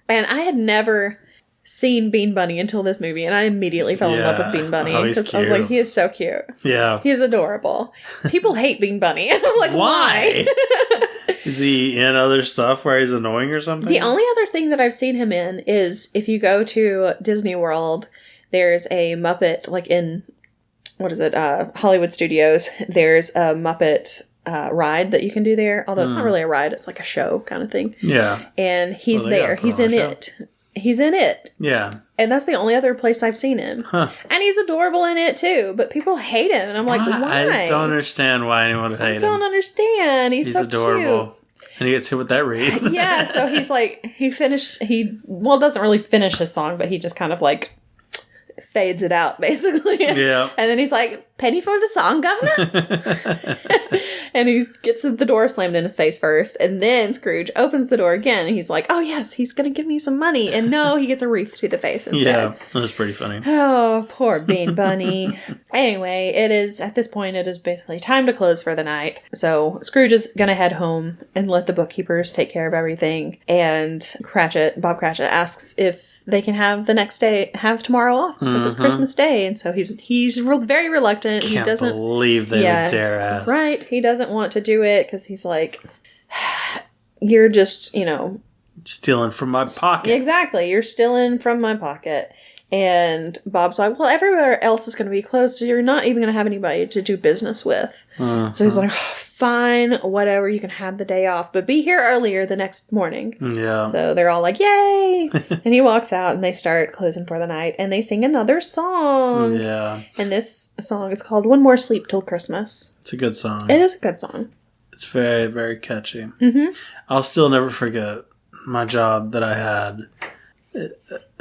And I had never seen Bean Bunny until this movie. And I immediately fell in love with Bean Bunny. Because I was like, he is so cute. Yeah. He's adorable. People hate Bean Bunny. And I'm like, why? Is he in other stuff where he's annoying or something? The only other thing that I've seen him in is if you go to Disney World, there's a Muppet, like in, Hollywood Studios, there's a Muppet ride that you can do there. Although it's not really a ride, it's like a show kind of thing. Yeah. And he's there. He's in it. He's in it. Yeah. And that's the only other place I've seen him. Huh. And he's adorable in it too, but people hate him. And I'm like, why? I don't understand why anyone would hate him. I don't understand. He's so adorable. Cute. And he gets hit with that reed. Yeah, so he's like, doesn't really finish his song, but he just kind of like fades it out, basically. Yeah. And then he's like, penny for the song, governor? And he gets the door slammed in his face first. And then Scrooge opens the door again. And he's like, oh, yes, he's going to give me some money. And no, he gets a wreath to the face instead. Yeah, that was pretty funny. Oh, poor Bean Bunny. Anyway, at this point, it is basically time to close for the night. So Scrooge is going to head home and let the bookkeepers take care of everything. And Bob Cratchit asks if they can have tomorrow off because it's Christmas Day. And so he's very reluctant. Can't believe they would dare ask. Right. He doesn't want to do it because he's like, you're just, stealing from my pocket. Exactly. You're stealing from my pocket. And Bob's like, well, everywhere else is going to be closed, so you're not even going to have anybody to do business with. So he's like, oh, fine, whatever, you can have the day off, but be here earlier the next morning. Yeah. So they're all like, yay! And he walks out, and they start closing for the night, and they sing another song. Yeah. And this song is called One More Sleep Till Christmas. It's a good song. It is a good song. It's very, very catchy. I'll still never forget my job that I had.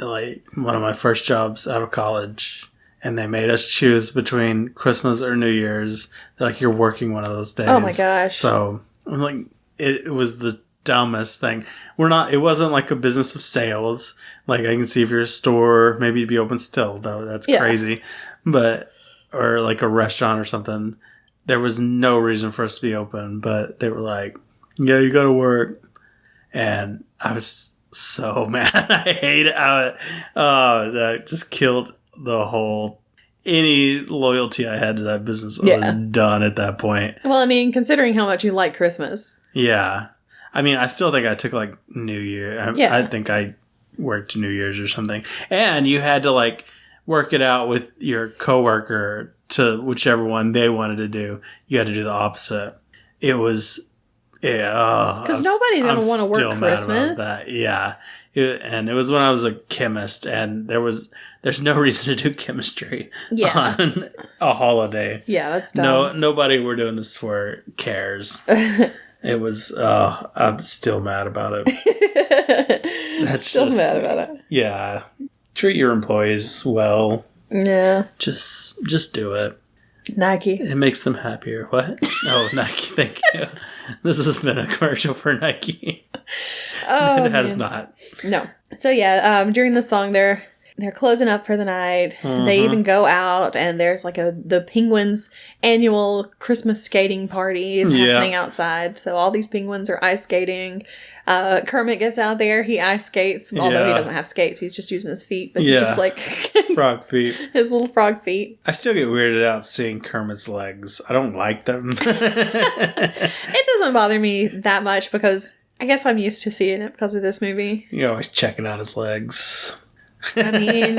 Like one of my first jobs out of college, and they made us choose between Christmas or New Year's. They're like, you're working one of those days. Oh my gosh. So I'm like, it was the dumbest thing. It wasn't like a business of sales. Like, I can see if you're a store, maybe you'd be open still, though. That's crazy. Or like a restaurant or something. There was no reason for us to be open, but they were like, yeah, you gotta work. And I was so mad. I hate it. That just killed any loyalty I had to that business. I was done at that point. Well, I mean, considering how much you like Christmas. Yeah. I mean, I still think I took like New Year. I think I worked New Year's or something. And you had to like work it out with your coworker to whichever one they wanted to do. You had to do the opposite. It was... Yeah, because nobody's gonna want to work Christmas. Mad about that. Yeah, and it was when I was a chemist, and there's no reason to do chemistry on a holiday. Yeah, that's dumb. Nobody we're doing this for cares. It was. I'm still mad about it. That's still mad about it. Yeah, treat your employees well. Yeah, just do it. Nike. It makes them happier. What? Oh, Nike, thank you. This has been a commercial for Nike. Oh, it has not. No. So yeah, during the song they're closing up for the night. They even go out, and there's like the Penguins' annual Christmas skating party is happening outside. So all these penguins are ice skating. Kermit gets out there. He ice skates, although he doesn't have skates. He's just using his feet. But he just like frog feet. His little frog feet. I still get weirded out seeing Kermit's legs. I don't like them. It doesn't bother me that much because I guess I'm used to seeing it because of this movie. You're always checking out his legs. I mean,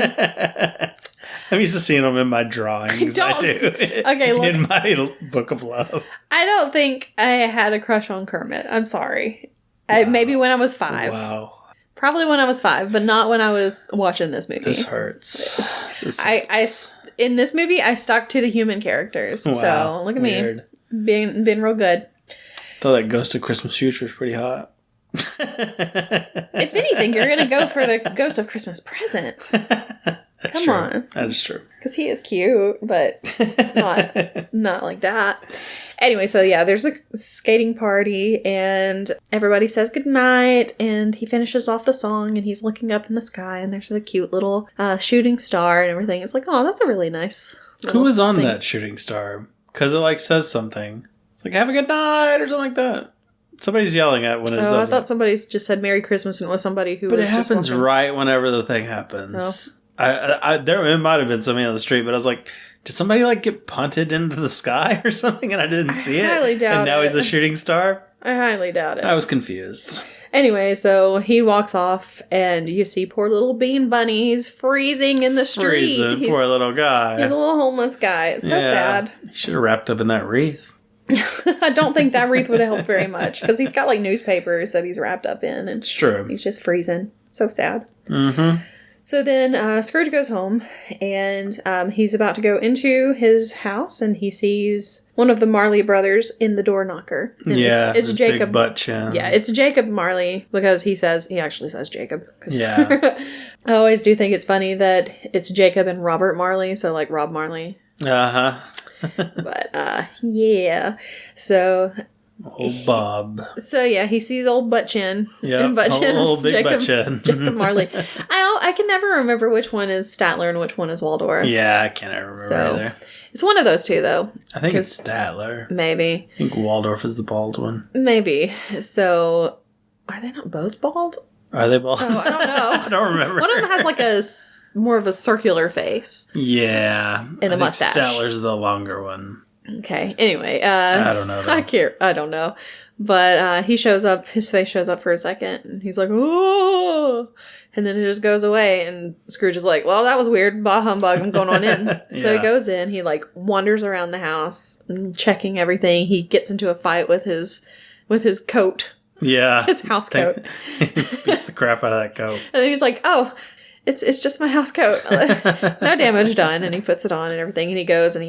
I'm used to seeing them in my drawings. I do. Okay, look, in my book of love. I don't think I had a crush on Kermit. I'm sorry. Wow. Maybe when I was 5. Wow. Probably when I was 5, but not when I was watching this movie. This hurts. In this movie, I stuck to the human characters. Wow. So look at me, being real good. I thought that Ghost of Christmas Future was pretty hot. If anything, you're going to go for the Ghost of Christmas Present. Come on. That is true. Because he is cute, but not like that. Anyway, so yeah, there's a skating party, and everybody says goodnight, and he finishes off the song, and he's looking up in the sky, and there's a cute little shooting star and everything. It's like, oh, that's a really nice Who is on that shooting star? Because it like says something. It's like, have a good night, or something like that. Somebody's yelling at when it says I thought somebody just said Merry Christmas, and it was somebody who But was it happens just right whenever the thing happens. Oh. It might have been somebody on the street, but I was like, did somebody like get punted into the sky or something and I didn't see it? I highly doubt and now it. he's a shooting star? I highly doubt it. I was confused. Anyway, so he walks off, and you see poor little Bean Bunny. He's freezing in the street. Poor little guy. He's a little homeless guy. It's so sad. He should have wrapped up in that wreath. I don't think that wreath would have helped very much, because he's got like newspapers that he's wrapped up in. And it's true. He's just freezing. So sad. Mm-hmm. So then Scrooge goes home, and he's about to go into his house, and he sees one of the Marley brothers in the door knocker. And it's Jacob. Big butt chin. Yeah, it's Jacob Marley, because he actually says Jacob. Yeah. I always do think it's funny that it's Jacob and Robert Marley, so like Rob Marley. Uh-huh. But, yeah. So... Old Bob. So yeah, he sees old butt chin. Yeah, old big butt chin. Jacob Marley. I can never remember which one is Statler and which one is Waldorf. Yeah, I can't remember either. It's one of those two, though. I think it's Statler. Maybe. I think Waldorf is the bald one. Maybe. So, are they not both bald? Are they bald? Oh, I don't know. I don't remember. One of them has like more of a circular face. Yeah. And a mustache. Statler's the longer one. Okay. Anyway, I don't know. I don't know. But he shows up, his face shows up for a second, and he's like, oh! And then it just goes away, and Scrooge is like, well, that was weird. Bah humbug, I'm going on in. Yeah. So he goes in, he like wanders around the house, and checking everything. He gets into a fight with his coat. Yeah. His house coat. Beats the crap out of that coat. And then he's like, oh, it's just my house coat. No damage done. And he puts it on and everything, and he goes, and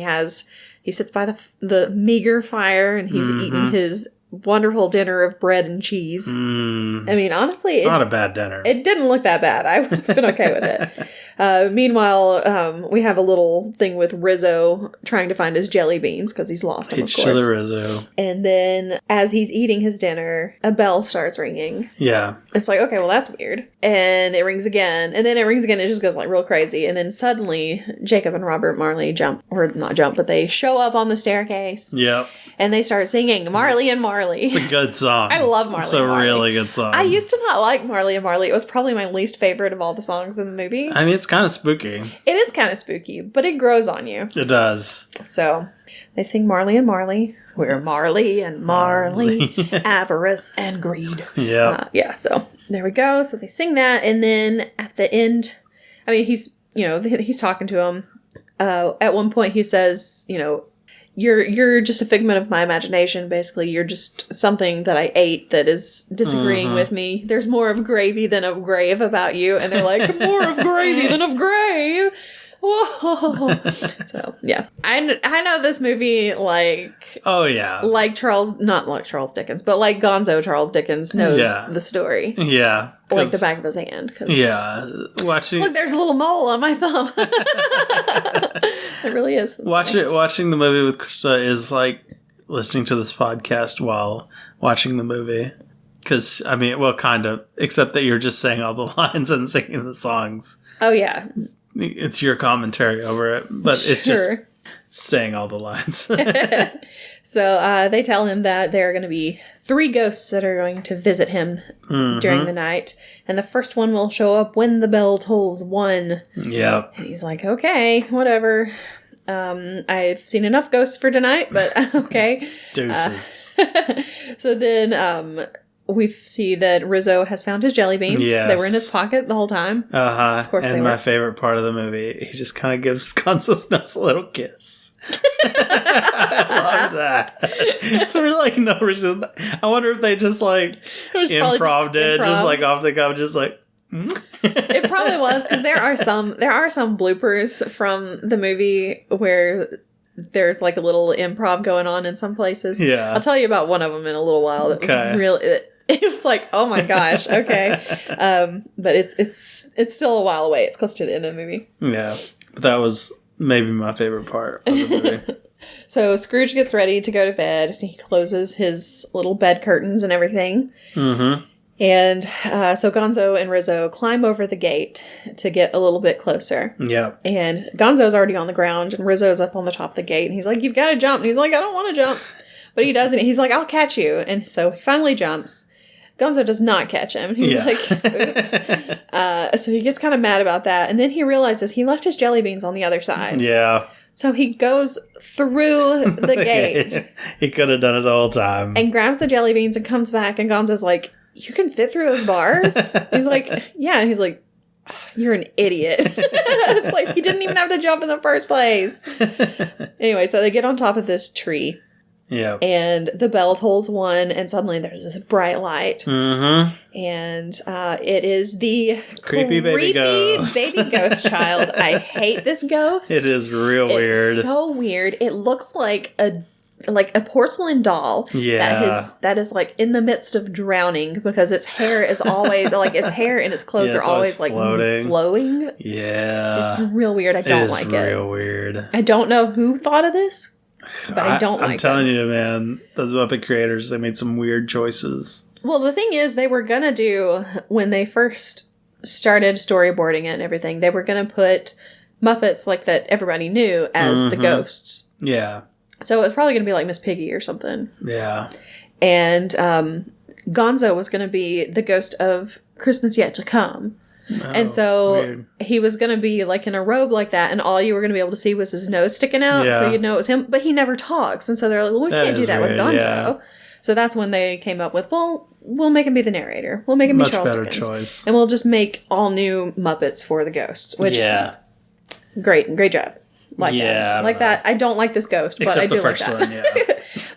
he sits by the meager fire, and he's eating his wonderful dinner of bread and cheese. I mean, honestly... It's not a bad dinner. It didn't look that bad. I would have been okay with it. Meanwhile, we have a little thing with Rizzo trying to find his jelly beans, because he's lost them, of course. Chiller Rizzo. And then, as he's eating his dinner, a bell starts ringing. Yeah. It's like, okay, well, that's weird. And it rings again. And then it rings again. It just goes like real crazy. And then suddenly, Jacob and Robert Marley but they show up on the staircase. Yep. And they start singing Marley and Marley. It's a good song. I love Marley and Marley. It's a really good song. I used to not like Marley and Marley. It was probably my least favorite of all the songs in the movie. I mean, it's kind of spooky. It is kind of spooky, but it grows on you. It does. So, they sing Marley and Marley. We're Marley and Marley, avarice and greed. Yeah. Yeah, so there we go. So they sing that, and then at the end, I mean, he's talking to him. At one point he says, you're just a figment of my imagination, basically. You're just something that I ate that is disagreeing with me. There's more of gravy than of grave about you. And they're like, more of gravy than of grave. Whoa. So, yeah. I know this movie like... Oh, yeah. Not like Charles Dickens, but like Gonzo Charles Dickens knows the story. Yeah. Like the back of his hand. Yeah. Look, there's a little mole on my thumb. It really is. Watching the movie with Krista is like listening to this podcast while watching the movie. Because, I mean, well, kind of. Except that you're just saying all the lines and singing the songs. Oh, yeah. It's your commentary over it, but it's just saying all the lines. So they tell him that there are going to be 3 ghosts that are going to visit him during the night. And the first one will show up when the bell tolls 1. Yep. And he's like, okay, whatever. I've seen enough ghosts for tonight, but okay. Deuces. So then... we see that Rizzo has found his jelly beans. Yes. They were in his pocket the whole time. Uh-huh. Of course and they were. My favorite part of the movie, he just kind of gives Gonzo's nose a little kiss. I love that. It's really like no reason. I wonder if they just like improv it, just like off the cuff, just like... It probably was, because there are some bloopers from the movie where... there's like a little improv going on in some places. Yeah. I'll tell you about one of them in a little while. That was really... It was like, oh my gosh, okay. But it's still a while away. It's close to the end of the movie. Yeah. But that was maybe my favorite part of the movie. So Scrooge gets ready to go to bed. He closes his little bed curtains and everything. Mm-hmm. And so Gonzo and Rizzo climb over the gate to get a little bit closer. Yeah. And Gonzo's already on the ground, and Rizzo's up on the top of the gate. And he's like, you've got to jump. And he's like, I don't want to jump. But he doesn't. He's like, I'll catch you. And so he finally jumps. Gonzo does not catch him. He's like, oops. So he gets kind of mad about that. And then he realizes he left his jelly beans on the other side. Yeah. So he goes through the gate. He could have done it the whole time. And grabs the jelly beans and comes back. And Gonzo's like, you can fit through those bars? He's like, yeah. And he's like, you're an idiot. It's like, he didn't even have to jump in the first place. Anyway, so they get on top of this tree. Yeah. And the bell tolls 1, and suddenly there's this bright light. Mm-hmm. And it is the creepy baby ghost child. I hate this ghost. It is real weird. It's so weird. It looks like a porcelain doll. Yeah. That is like in the midst of drowning because its hair is always like its hair and its clothes are always like flowing. Yeah. It's real weird. I don't like it. It's real weird. I don't know who thought of this, but I don't like it. I'm telling you, man, those Muppet creators, they made some weird choices. Well, the thing is, they were gonna do, when they first started storyboarding it and everything, they were gonna put Muppets like that everybody knew as the ghosts. Yeah. So it was probably going to be like Miss Piggy or something. Yeah. And Gonzo was going to be the ghost of Christmas Yet to Come. Oh, and so weird. He was going to be like in a robe like that, and all you were going to be able to see was his nose sticking out, so you'd know it was him. But he never talks, and so they're like, well, we can't do that with Gonzo. Yeah. So that's when they came up with, well, we'll make him be the narrator. We'll make him be Charles Dickens. Much better choice. And we'll just make all new Muppets for the ghosts. Which, great job. That. I don't like this ghost, but I do like that. One, yeah.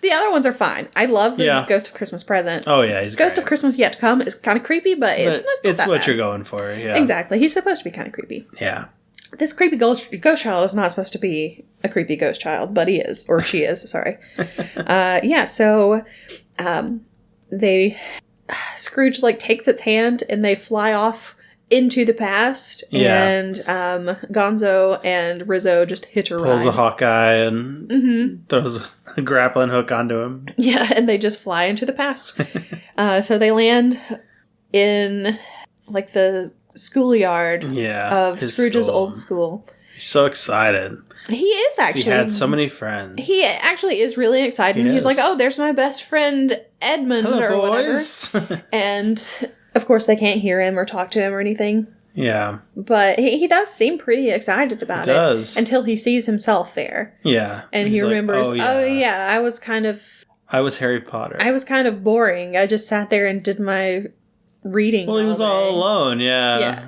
The other ones are fine. I love the Ghost of Christmas Present. Oh yeah, he's Ghost great. of Christmas Yet to Come is kind of creepy, but it's not what bad. You're going for. Yeah, exactly. He's supposed to be kind of creepy. Yeah. This creepy ghost child is not supposed to be a creepy ghost child, but he is, or she is. Sorry. So, Scrooge like takes its hand and they fly off into the past, and Gonzo and Rizzo just hitch a ride. Pulls a Hawkeye and throws a grappling hook onto him. Yeah, and they just fly into the past. So they land in like the schoolyard of Scrooge's old school. He's so excited. He is actually. He had so many friends. He actually is really excited. He's like, oh, there's my best friend Edmund. Hello, or boys. Whatever. And of course they can't hear him or talk to him or anything. Yeah. But he does seem pretty excited about it. Until he sees himself there. Yeah. And he remembers, I was Harry Potter. I was kind of boring. I just sat there and did my reading. Well, he was all alone,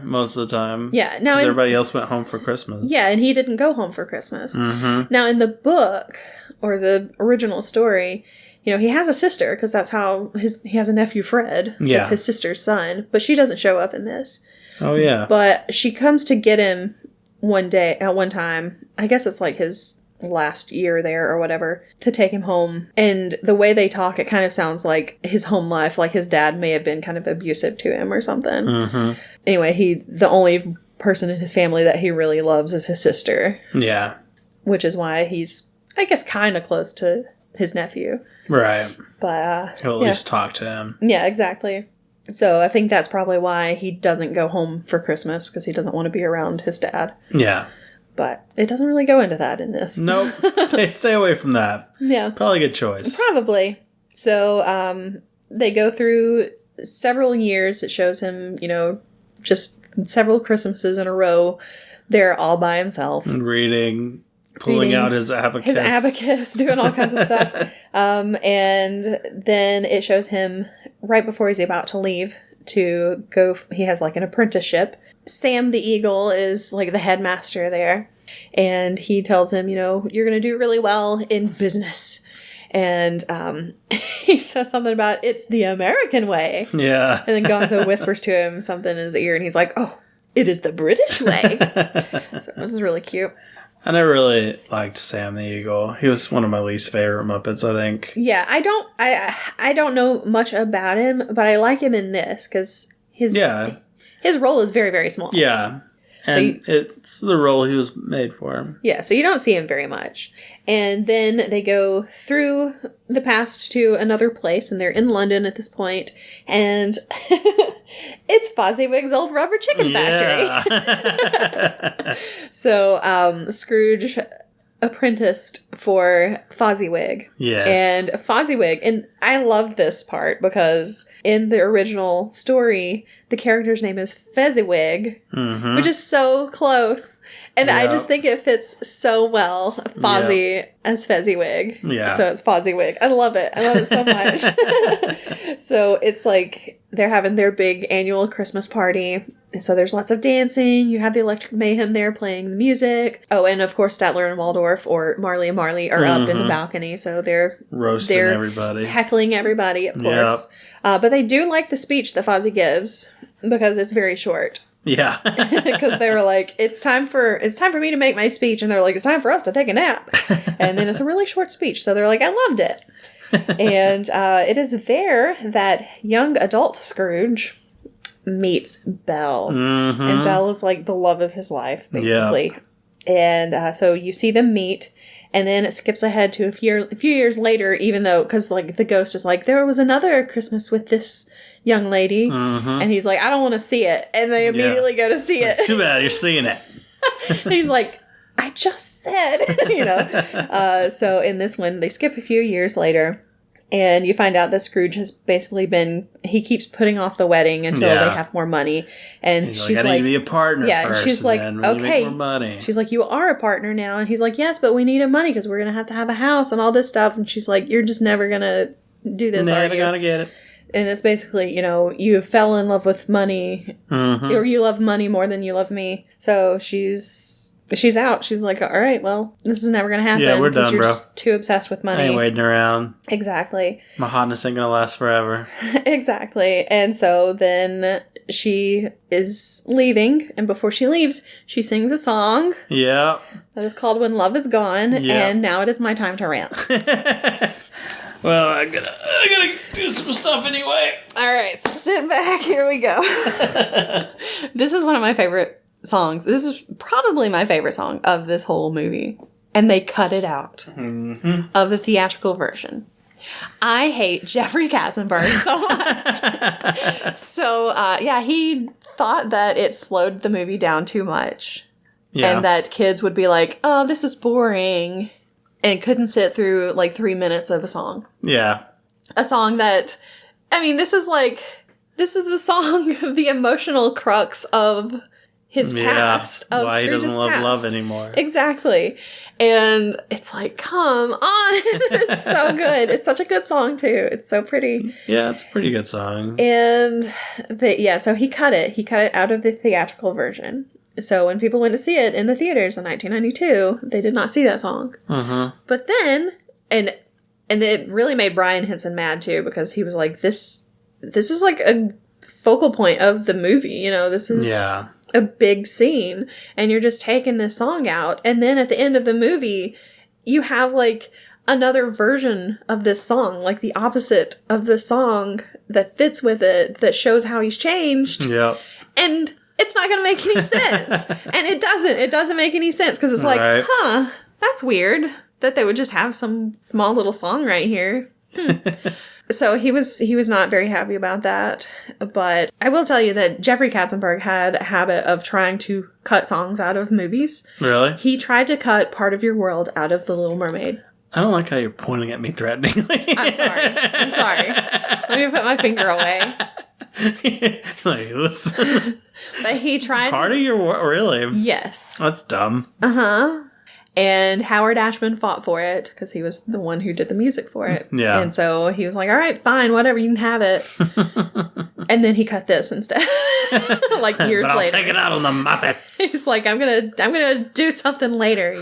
most of the time. Yeah. Because everybody else went home for Christmas. Yeah, and he didn't go home for Christmas. Mm-hmm. Now, in the book, or the original story, he has a sister, because that's how he has a nephew, Fred. Yeah. That's his sister's son. But she doesn't show up in this. Oh, yeah. But she comes to get him one time. I guess it's like his last year there or whatever, to take him home. And the way they talk, it kind of sounds like his home life, like his dad may have been kind of abusive to him or something. Mm-hmm. Anyway, the only person in his family that he really loves is his sister. Yeah. Which is why he's, I guess, kind of close to his nephew. Right. But, he'll at least talk to him. Yeah, exactly. So I think that's probably why he doesn't go home for Christmas, because he doesn't want to be around his dad. Yeah. But it doesn't really go into that in this. Nope. Hey, stay away from that. Yeah. Probably a good choice. Probably. So they go through several years. It shows him, just several Christmases in a row. They're all by himself. And reading, pulling out his abacus. Doing all kinds of stuff. And then it shows him right before he's about to leave to go. He has like an apprenticeship. Sam the Eagle is like the headmaster there. And he tells him, you're going to do really well in business. And he says something about, it's the American way. Yeah. And then Gonzo whispers to him something in his ear, and he's like, oh, it is the British way. So this is really cute. I never really liked Sam the Eagle. He was one of my least favorite Muppets, I think. Yeah, I don't know much about him, but I like him in this, because his role is very, very small. Yeah. And it's the role he was made for. Yeah, so you don't see him very much. And then they go through the past to another place, and they're in London at this point, and it's Fozziwig's old rubber chicken factory. So Scrooge apprenticed for Fozziwig. Yes. And Fozziwig, and I love this part because in the original story, the character's name is Fezziwig, which is so close. And I just think it fits so well, Fozzie as Fezziwig. Yeah. So it's Fozziwig. I love it. I love it so much. So it's like they're having their big annual Christmas party, So there's lots of dancing. You have the Electric Mayhem there playing the music. Oh, and of course Statler and Waldorf, or Marley and Marley, are up in the balcony. So they're roasting everybody, heckling everybody, of course. Yep. But they do like the speech that Fozzie gives because it's very short. Yeah, because they were like, it's time for me to make my speech, and they're like, it's time for us to take a nap, and then it's a really short speech. So they're like, I loved it, and it is there that young adult Scrooge meets Belle, and Belle is like the love of his life, basically. Yep. And so you see them meet, and then it skips ahead to a few years later, even though, because like the ghost is like, there was another Christmas with this young lady, and he's like, I don't want to see it, and they immediately go to see it. Too bad, you're seeing it. And he's like, I just said, so in this one, they skip a few years later, and you find out that Scrooge has basically he keeps putting off the wedding until they have more money, and she's like, I need to be a partner first, she's like, okay, make more money. She's like, you are a partner now, and he's like, yes, but we needed money because we're going to have a house and all this stuff, and she's like, you're just never going to do this, are you? Never going to get it. And it's basically, you fell in love with money, or you love money more than you love me. So she's out. She's like, all right, well, this is never going to happen. Yeah, we're done, you're bro. Just too obsessed with money. I ain't waiting around. Exactly. My hotness ain't going to last forever. Exactly. And so then she is leaving, and before she leaves, she sings a song. Yeah. That is called When Love Is Gone, and now it is my time to rant. Well, I gotta do some stuff anyway. All right, sit back. Here we go. This is one of my favorite songs. This is probably my favorite song of this whole movie. And they cut it out of the theatrical version. I hate Jeffrey Katzenberg so much. So, he thought that it slowed the movie down too much. Yeah. And that kids would be like, oh, this is boring. And couldn't sit through like 3 minutes of a song. Yeah. A song that, this is the song, the emotional crux of his past. Of why Scrooge's he doesn't love love anymore. Exactly. And it's like, come on. It's so good. It's such a good song too. It's so pretty. Yeah, it's a pretty good song. And so he cut it. He cut it out of the theatrical version. So when people went to see it in the theaters in 1992, they did not see that song. But then, and it really made Brian Henson mad too, because he was like, this is like a focal point of the movie. This is a big scene, and you're just taking this song out. And then at the end of the movie, you have like another version of this song, like the opposite of the song that fits with it, that shows how he's changed. Yeah. And it's not going to make any sense. And it doesn't make any sense, because it's like, huh, that's weird that they would just have some small little song right here. So he was not very happy about that. But I will tell you that Jeffrey Katzenberg had a habit of trying to cut songs out of movies. Really? He tried to cut Part of Your World out of The Little Mermaid. I don't like how you're pointing at me threateningly. I'm sorry. Let me put my finger away. Like, listen. But he tried. Part of your world, really? Yes. That's dumb. And Howard Ashman fought for it because he was the one who did the music for it. Yeah. And so he was like, all right, fine, whatever, you can have it. And then he cut this instead. Like years but I'll later. Take it out on the Muppets. He's like, I'm gonna do something later.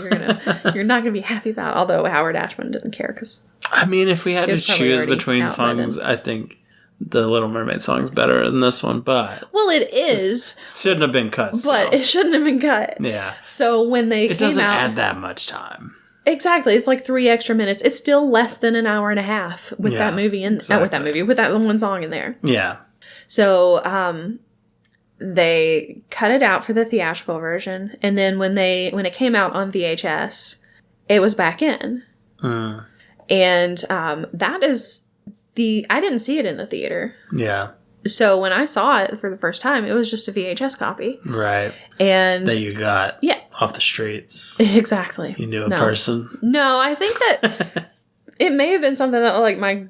You're not gonna be happy about. Although Howard Ashman didn't care, because if we had to choose between songs, I think the Little Mermaid song's better than this one, but it is. It shouldn't have been cut. But it shouldn't have been cut. Yeah. So when it doesn't add that much time. Exactly. It's like 3 extra minutes. It's still less than an hour and a half with that movie with that one song in there. Yeah. So they cut it out for the theatrical version, and then when it came out on VHS, it was back in. And that is I didn't see it in the theater. Yeah. So when I saw it for the first time, it was just a VHS copy. Right. And that you got off the streets. Exactly. You knew a person. No, I think that it may have been something that like my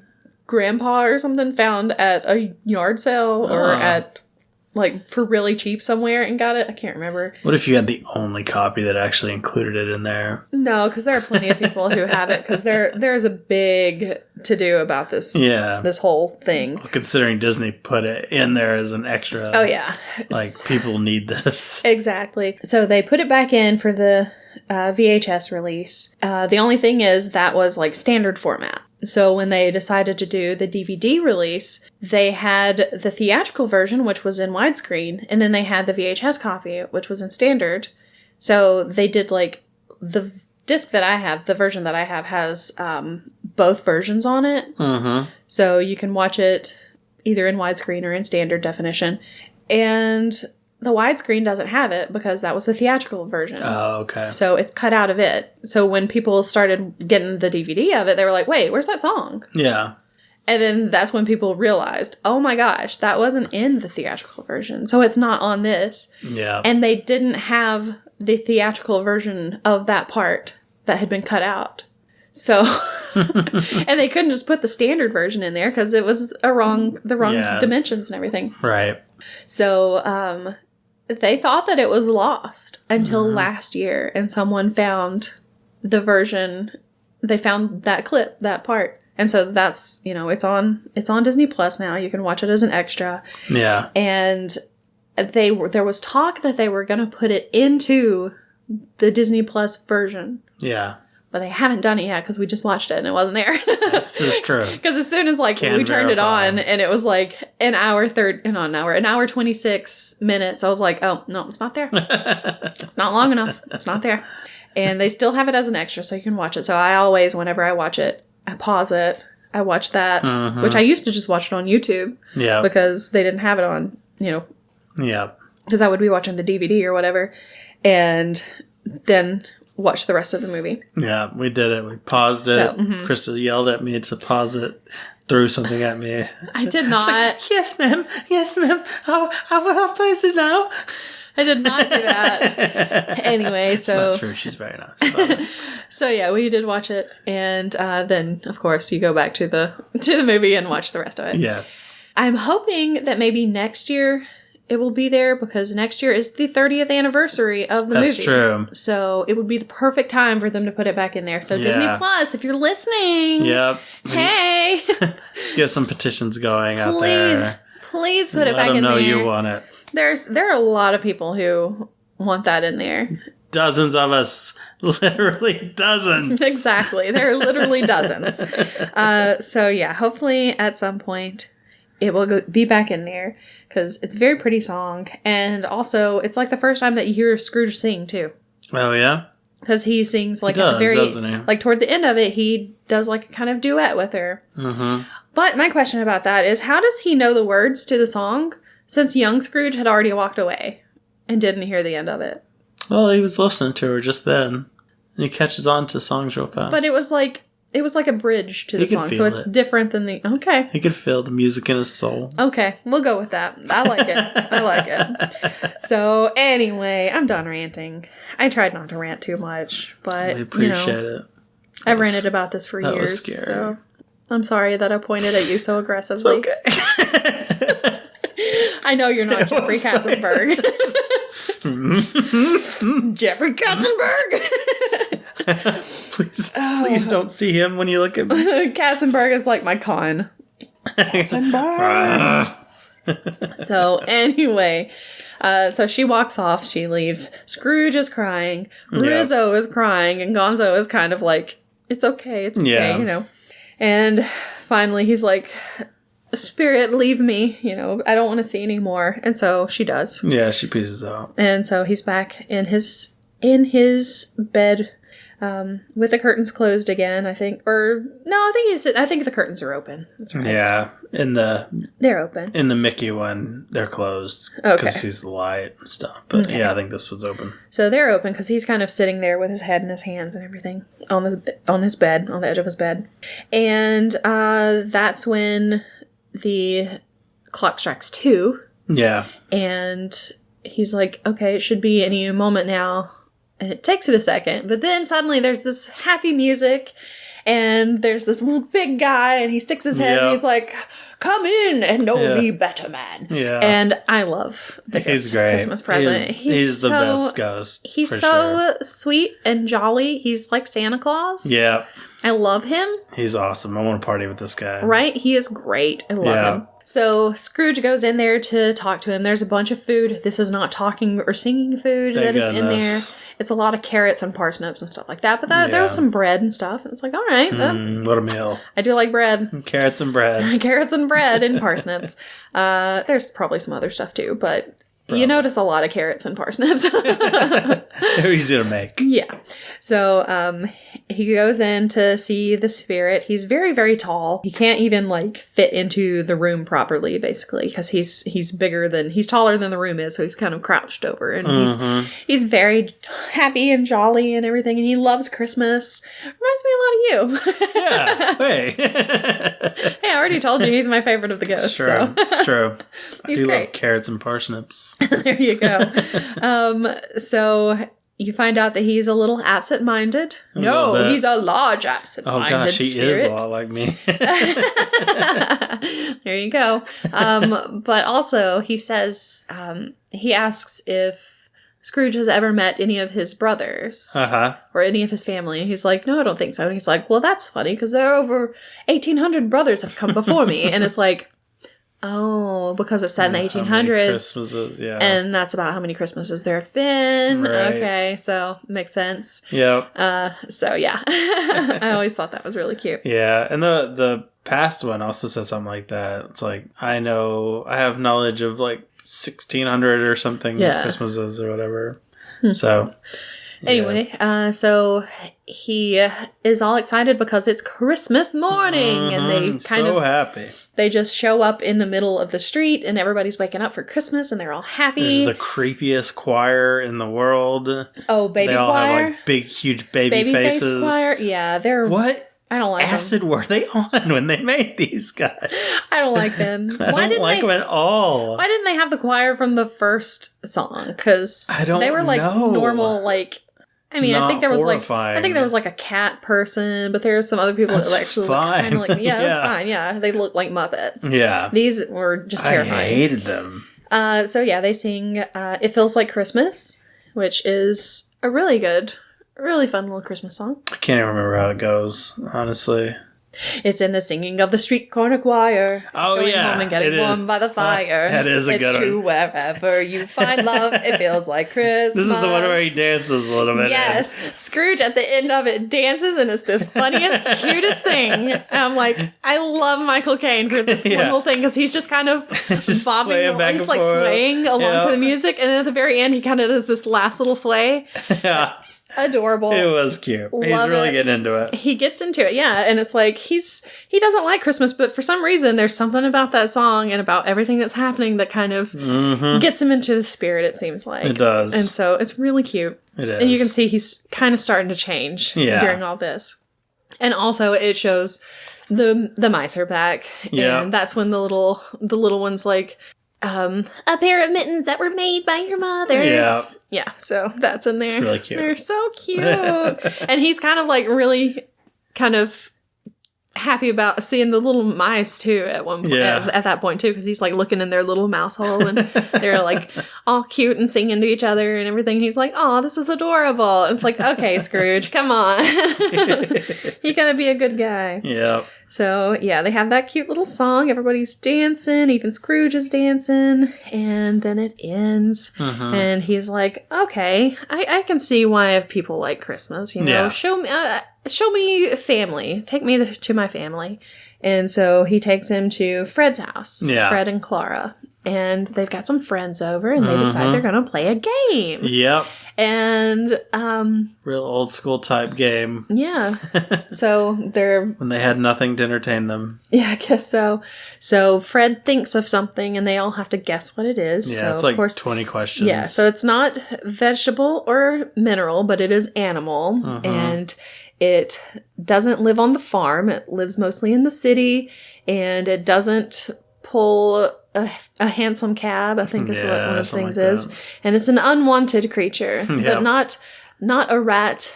grandpa or something found at a yard sale or at like for really cheap somewhere and got it. I can't remember. What if you had the only copy that actually included it in there? No, because there are plenty of people who have it, because there's a big to do about this whole thing. Well, considering Disney put it in there as an extra. Oh, yeah. Like, people need this. Exactly. So they put it back in for the VHS release. The only thing is that was like standard format. So when they decided to do the DVD release, they had the theatrical version, which was in widescreen, and then they had the VHS copy, which was in standard. So they did like the disc that I have, the version that I have has both versions on it. Mm-hmm. So you can watch it either in widescreen or in standard definition. And the widescreen doesn't have it because that was the theatrical version. Oh, okay. So it's cut out of it. So when people started getting the DVD of it, they were like, wait, where's that song? Yeah. And then that's when people realized, oh my gosh, that wasn't in the theatrical version. So it's not on this. Yeah. And they didn't have the theatrical version of that part that had been cut out. So, and they couldn't just put the standard version in there because it was the wrong dimensions and everything. Right. So, they thought that it was lost until last year, and someone found the version. They found that clip, that part, and so that's it's on Disney Plus now. You can watch it as an extra. Yeah, and there was talk that they were going to put it into the Disney Plus version. Yeah. But they haven't done it yet because we just watched it and it wasn't there. This is true. Because as soon as we turned it on and it was like an hour 26 minutes, I was like, oh, no, it's not there. It's not long enough. It's not there. And they still have it as an extra so you can watch it. So I always, whenever I watch it, I pause it. I watch that, which I used to just watch it on YouTube. Yeah. Because they didn't have it on, Yeah. Because I would be watching the DVD or whatever. And then watch the rest of the movie. Yeah, we did it. We paused it. Krista yelled at me to pause it, threw something at me. I did not. Like, yes, ma'am. Yes, ma'am. I'll pause it now. I did not do that. Anyway, so... It's not true. She's very nice. So, yeah, we did watch it. And then, of course, you go back to the movie and watch the rest of it. Yes. I'm hoping that maybe next year it will be there because next year is the 30th anniversary of the movie. That's true. So it would be the perfect time for them to put it back in there. So Disney Plus, if you're listening, hey, let's get some petitions going out there. Please put it back in there. Let them know you want it. There are a lot of people who want that in there. Dozens of us. Literally dozens. Exactly. There are literally dozens. So yeah, hopefully at some point it will be back in there. Because it's a very pretty song. And also, it's like the first time that you hear Scrooge sing, too. Oh, yeah? Because he sings, like, at the very... doesn't he? Like, toward the end of it, he does, like, a kind of duet with her. Mm-hmm. But my question about that is, how does he know the words to the song since young Scrooge had already walked away and didn't hear the end of it? Well, he was listening to her just then. And he catches on to songs real fast. But it was like a bridge to the song, so it's different than the... Okay. He could feel the music in his soul. Okay, we'll go with that. I like it. I like it. So, anyway, I'm done ranting. I tried not to rant too much, but, we appreciate it. I've ranted about this for years. That was scary. So I'm sorry that I pointed at you so aggressively. It's okay. I know you're not Jeffrey Katzenberg. Jeffrey Katzenberg! Please don't see him when you look at me. Katzenberg is like my con. Katzenberg. So anyway, so she walks off, she leaves. Scrooge is crying. Rizzo is crying. And Gonzo is kind of like, it's okay, And finally he's like, Spirit, leave me. I don't want to see anymore. And so she does. Yeah, she pieces out. And so he's back in his bed. With the curtains closed again, I think. Or no, I think the curtains are open. That's right. Yeah, they're open. In the Mickey one, they're closed because he sees the light and stuff. But yeah, I think this one's open. So they're open because he's kind of sitting there with his head in his hands and everything on his bed, on the edge of his bed, and that's when the clock strikes 2. Yeah, and he's like, "Okay, it should be any moment now." And it takes it a second, but then suddenly there's this happy music, and there's this big guy, and he sticks his head, and he's like, come in and know me better, man. Yeah. And I love the He's great. Christmas present. He's the best ghost. He's so sweet and jolly. He's like Santa Claus. Yeah. I love him. He's awesome. I want to party with this guy. Right? He is great. I love him. So Scrooge goes in there to talk to him. There's a bunch of food. This is not talking or singing food that is in there. It's a lot of carrots and parsnips and stuff like that. But there was some bread and stuff. And it's like, all right. What a meal. I do like bread. Carrots and bread. Carrots and bread and parsnips. There's probably some other stuff too, but you notice a lot of carrots and parsnips. They're easy to make. Yeah. So he goes in to see the spirit. He's very, very tall. He can't even like fit into the room properly, basically, because he's taller than the room is, so he's kind of crouched over. And he's very happy and jolly and everything, and he loves Christmas. Reminds me a lot of you. Yeah. Hey. Hey, I already told you he's my favorite of the ghosts. It's true. It's true. He's I do great. love carrots and parsnips. There you go. So you find out that he's a little absent-minded. No, he's a large absent-minded Oh gosh, he spirit. is a lot like me. There you go. But also, he says, he asks if Scrooge has ever met any of his brothers or any of his family. And he's like, no, I don't think so. And he's like, well, that's funny because there are over 1,800 brothers have come before me. And it's like, oh, because it's set in the 1800s. Christmases, yeah. And that's about how many Christmases there have been. Right. Okay, so makes sense. Yep. So yeah, I always thought that was really cute. Yeah, and the past one also said something like that. It's like, I have knowledge of like 1,600 or something Christmases or whatever. So... Anyway, so he is all excited because it's Christmas morning, and they happy. They just show up in the middle of the street, and everybody's waking up for Christmas, and they're all happy. There's the creepiest choir in the world. Oh, baby choir. They all have like big, huge baby faces. Face choir. Yeah, they're what? I don't like acid them. were they on when they made these guys? I don't like them. I don't like them at all. Why didn't they have the choir from the first song? Because they were like normal, like. I mean, I think there was like a cat person, but there were some other people that actually looked kind of like it was fine. Yeah, they looked like Muppets. Yeah, these were just terrifying. I hated them. So yeah, they sing "It Feels Like Christmas," which is a really good, really fun little Christmas song. I can't even remember how it goes, honestly. It's in the singing of the street corner choir. Oh, going home and getting warm by the fire. That is a good one. It's true wherever you find love. It feels like Christmas. This is the one where he dances a little bit. Yes. Scrooge at the end of it dances, and it's the funniest, cutest thing. And I'm like, I love Michael Caine for this little thing, because he's just kind of just bobbing. He's like swaying along to the music, and then at the very end, he kind of does this last little sway. Yeah. Adorable. It was cute. He's really getting into it. He gets into it, yeah. And it's like he doesn't like Christmas, but for some reason there's something about that song and about everything that's happening that kind of gets him into the spirit, it seems like. It does. And so it's really cute. It is. And you can see he's kind of starting to change during all this. And also it shows the mice are back. Yeah. And that's when the little one's like, a pair of mittens that were made by your mother. Yeah. Yeah, so that's in there. It's really cute. They're so cute. And he's kind of like really kind of happy about seeing the little mice too at one point, at that point too, because he's like looking in their little mouth hole, and they're like all cute and singing to each other and everything. He's like, oh, this is adorable. And it's like, okay, Scrooge, come on. You gotta be a good guy. Yeah. So, yeah, they have that cute little song. Everybody's dancing. Even Scrooge is dancing. And then it ends. And he's like, okay, I can see why people like Christmas. You know, show me family. Take me to my family. And so he takes him to Fred's house. Yeah. Fred and Clara. And they've got some friends over, and they decide they're going to play a game. Yep. And, real old school type game. Yeah. So they're... when they had nothing to entertain them. Yeah, I guess so. So Fred thinks of something, and they all have to guess what it is. Yeah, so, it's like of course, 20 questions. Yeah, so it's not vegetable or mineral, but it is animal. And it doesn't live on the farm. It lives mostly in the city, and it doesn't pull a handsome cab, I think is what one of the things is. And it's an unwanted creature, but not a rat,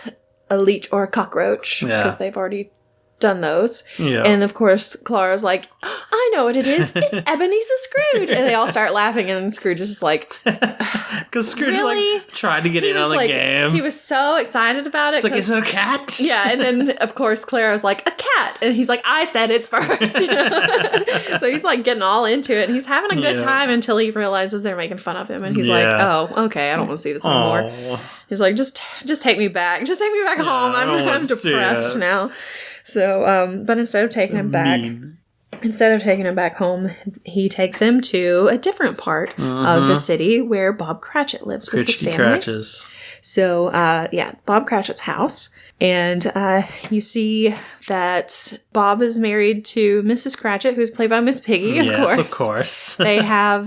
a leech, or a cockroach, because they've already done those. Yeah. And of course, Clara's like, I know what it is. It's Ebenezer Scrooge. And they all start laughing, and Scrooge is just like, because Scrooge really? like tried to get in on the game. He was so excited about it. It's like, is it a cat? Yeah, and then of course Clara's like, a cat, and he's like, I said it first. So he's like getting all into it, and he's having a good time until he realizes they're making fun of him, and he's like, oh, okay, I don't want to see this anymore. He's like, just take me back. Just take me back home. I'm depressed now. So, but instead of taking him back, home, he takes him to a different part of the city where Bob Cratchit lives with his family. Cratchits. So, Bob Cratchit's house. And you see that Bob is married to Mrs. Cratchit, who's played by Miss Piggy, of course. Yes, of course. They have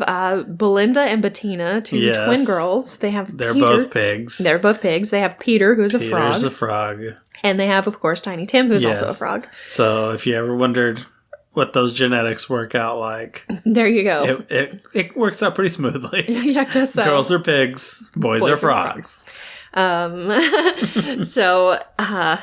Belinda and Bettina, two twin girls. They're both pigs. They're both pigs. They have Peter, who's a frog. Peter's a frog. And they have, of course, Tiny Tim, who's also a frog. So if you ever wondered what those genetics work out like, there you go. It works out pretty smoothly. Yeah, I guess so. Girls are pigs, boys are frogs. So, and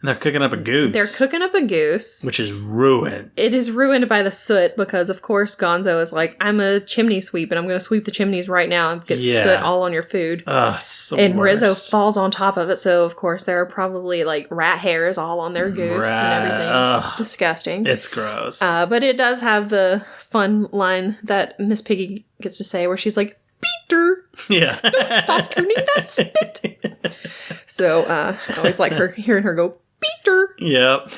they're cooking up a goose. Which is ruined. It is ruined by the soot because, of course, Gonzo is like, I'm a chimney sweep and I'm going to sweep the chimneys right now and get soot all on your food. It's the and worst. Rizzo falls on top of it. So, of course, there are probably like rat hairs all on their goose and everything. It's disgusting. It's gross. But it does have the fun line that Miss Piggy gets to say where she's like, Peter! Yeah. Don't stop turning that spit! So, I always like hearing her go, Peter! Yep.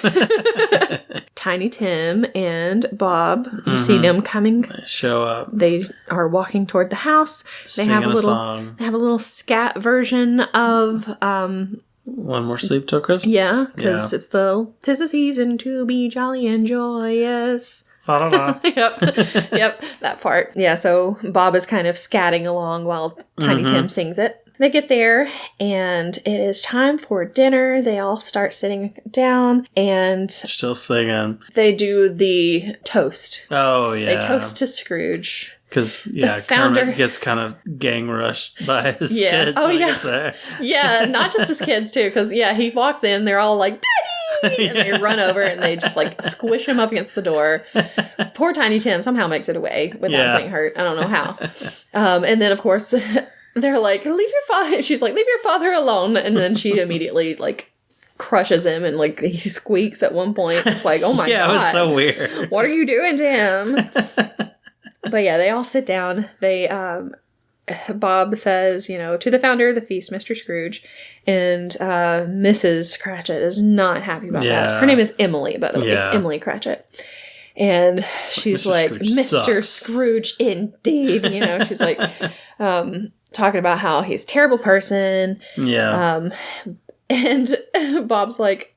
Tiny Tim and Bob, you see them coming. They show up. They are walking toward the house. They have a song. They have a little scat version of One More Sleep Till Christmas. Yeah, because it's the 'tis the season to be jolly and joyous. Yep, that part. Yeah, so Bob is kind of scatting along while Tiny Tim sings it. They get there, and it is time for dinner. They all start sitting down, and still singing. They do the toast. Oh, yeah. They toast to Scrooge. Because, Kermit gets kind of gang rushed by his kids when he gets there. Yeah, not just his kids, too. Because, he walks in, they're all like, Daddy! And they run over, and they just, like, squish him up against the door. Poor Tiny Tim somehow makes it away without getting hurt. I don't know how. And then, of course, they're like, leave your father. She's like, leave your father alone. And then she immediately, like, crushes him, and, like, he squeaks at one point. It's like, oh, my God. Yeah, it was so weird. What are you doing to him? But yeah, they all sit down. They, Bob says, to the founder of the feast, Mr. Scrooge, and Mrs. Cratchit is not happy about that. Her name is Emily, by the way, Emily Cratchit. And she's Mr. like, Scrooge Mr. sucks. Scrooge, indeed. She's like, talking about how he's a terrible person. Yeah. And Bob's like,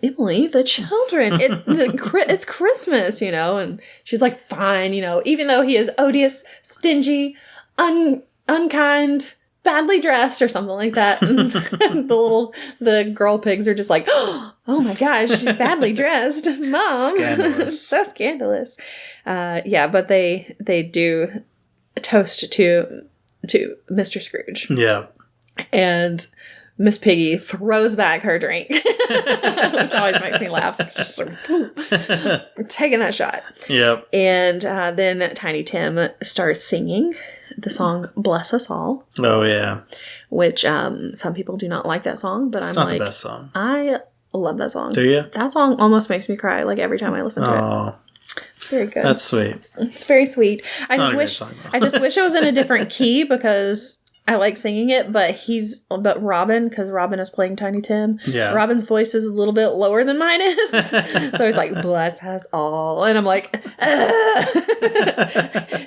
Emily, the children, it's Christmas, and she's like, fine, even though he is odious, stingy, unkind, badly dressed or something like that. And the girl pigs are just like, oh my gosh, she's badly dressed, Mom. Scandalous. So scandalous. But they do toast to Mr. Scrooge. Yeah. And Miss Piggy throws back her drink. Which always makes me laugh. Just like, taking that shot. Yep. And then Tiny Tim starts singing the song Bless Us All. Oh, yeah. Which some people do not like that song, but it's I'm not like, the best song. I love that song. Do you? That song almost makes me cry like every time I listen to it. It's very good. That's sweet. It's very sweet. I just wish it was in a different key because I like singing it, but Robin, because Robin is playing Tiny Tim. Yeah. Robin's voice is a little bit lower than mine is. So he's like, bless us all. And I'm like,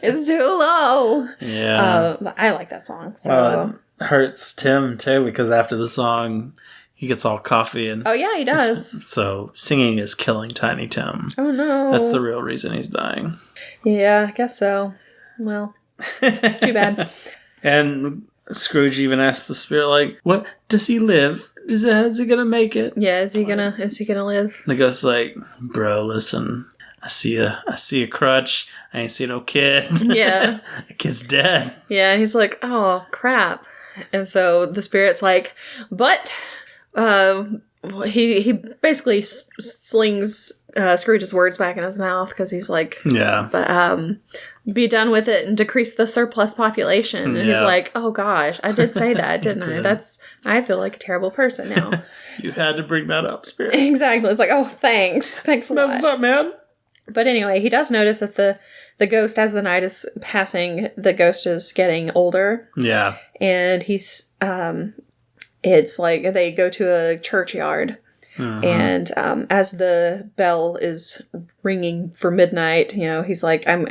it's too low. Yeah. But I like that song. So. Well, it hurts Tim, too, because after the song, he gets all coffee. And oh, yeah, he does. So singing is killing Tiny Tim. Oh, no. That's the real reason he's dying. Yeah, I guess so. Well, too bad. And Scrooge even asks the spirit, like, what, does he live? Is he gonna make it? Yeah, is he gonna live? And the ghost's like, bro, listen, I see a crutch. I ain't see no kid. Yeah. The kid's dead. Yeah, he's like, oh, crap. And so the spirit's like, but he basically slings Scrooge's words back in his mouth because he's like, yeah, but be done with it and decrease the surplus population. And he's like, oh gosh, I did say that, didn't I? I feel like a terrible person now. You had to bring that up, Spirit. Exactly. It's like, oh, thanks a lot. That's not, man. But anyway, he does notice that the ghost, as the night is passing, the ghost is getting older. Yeah. And he's, it's like they go to a churchyard. Mm-hmm. And as the bell is ringing for midnight, he's like, I'm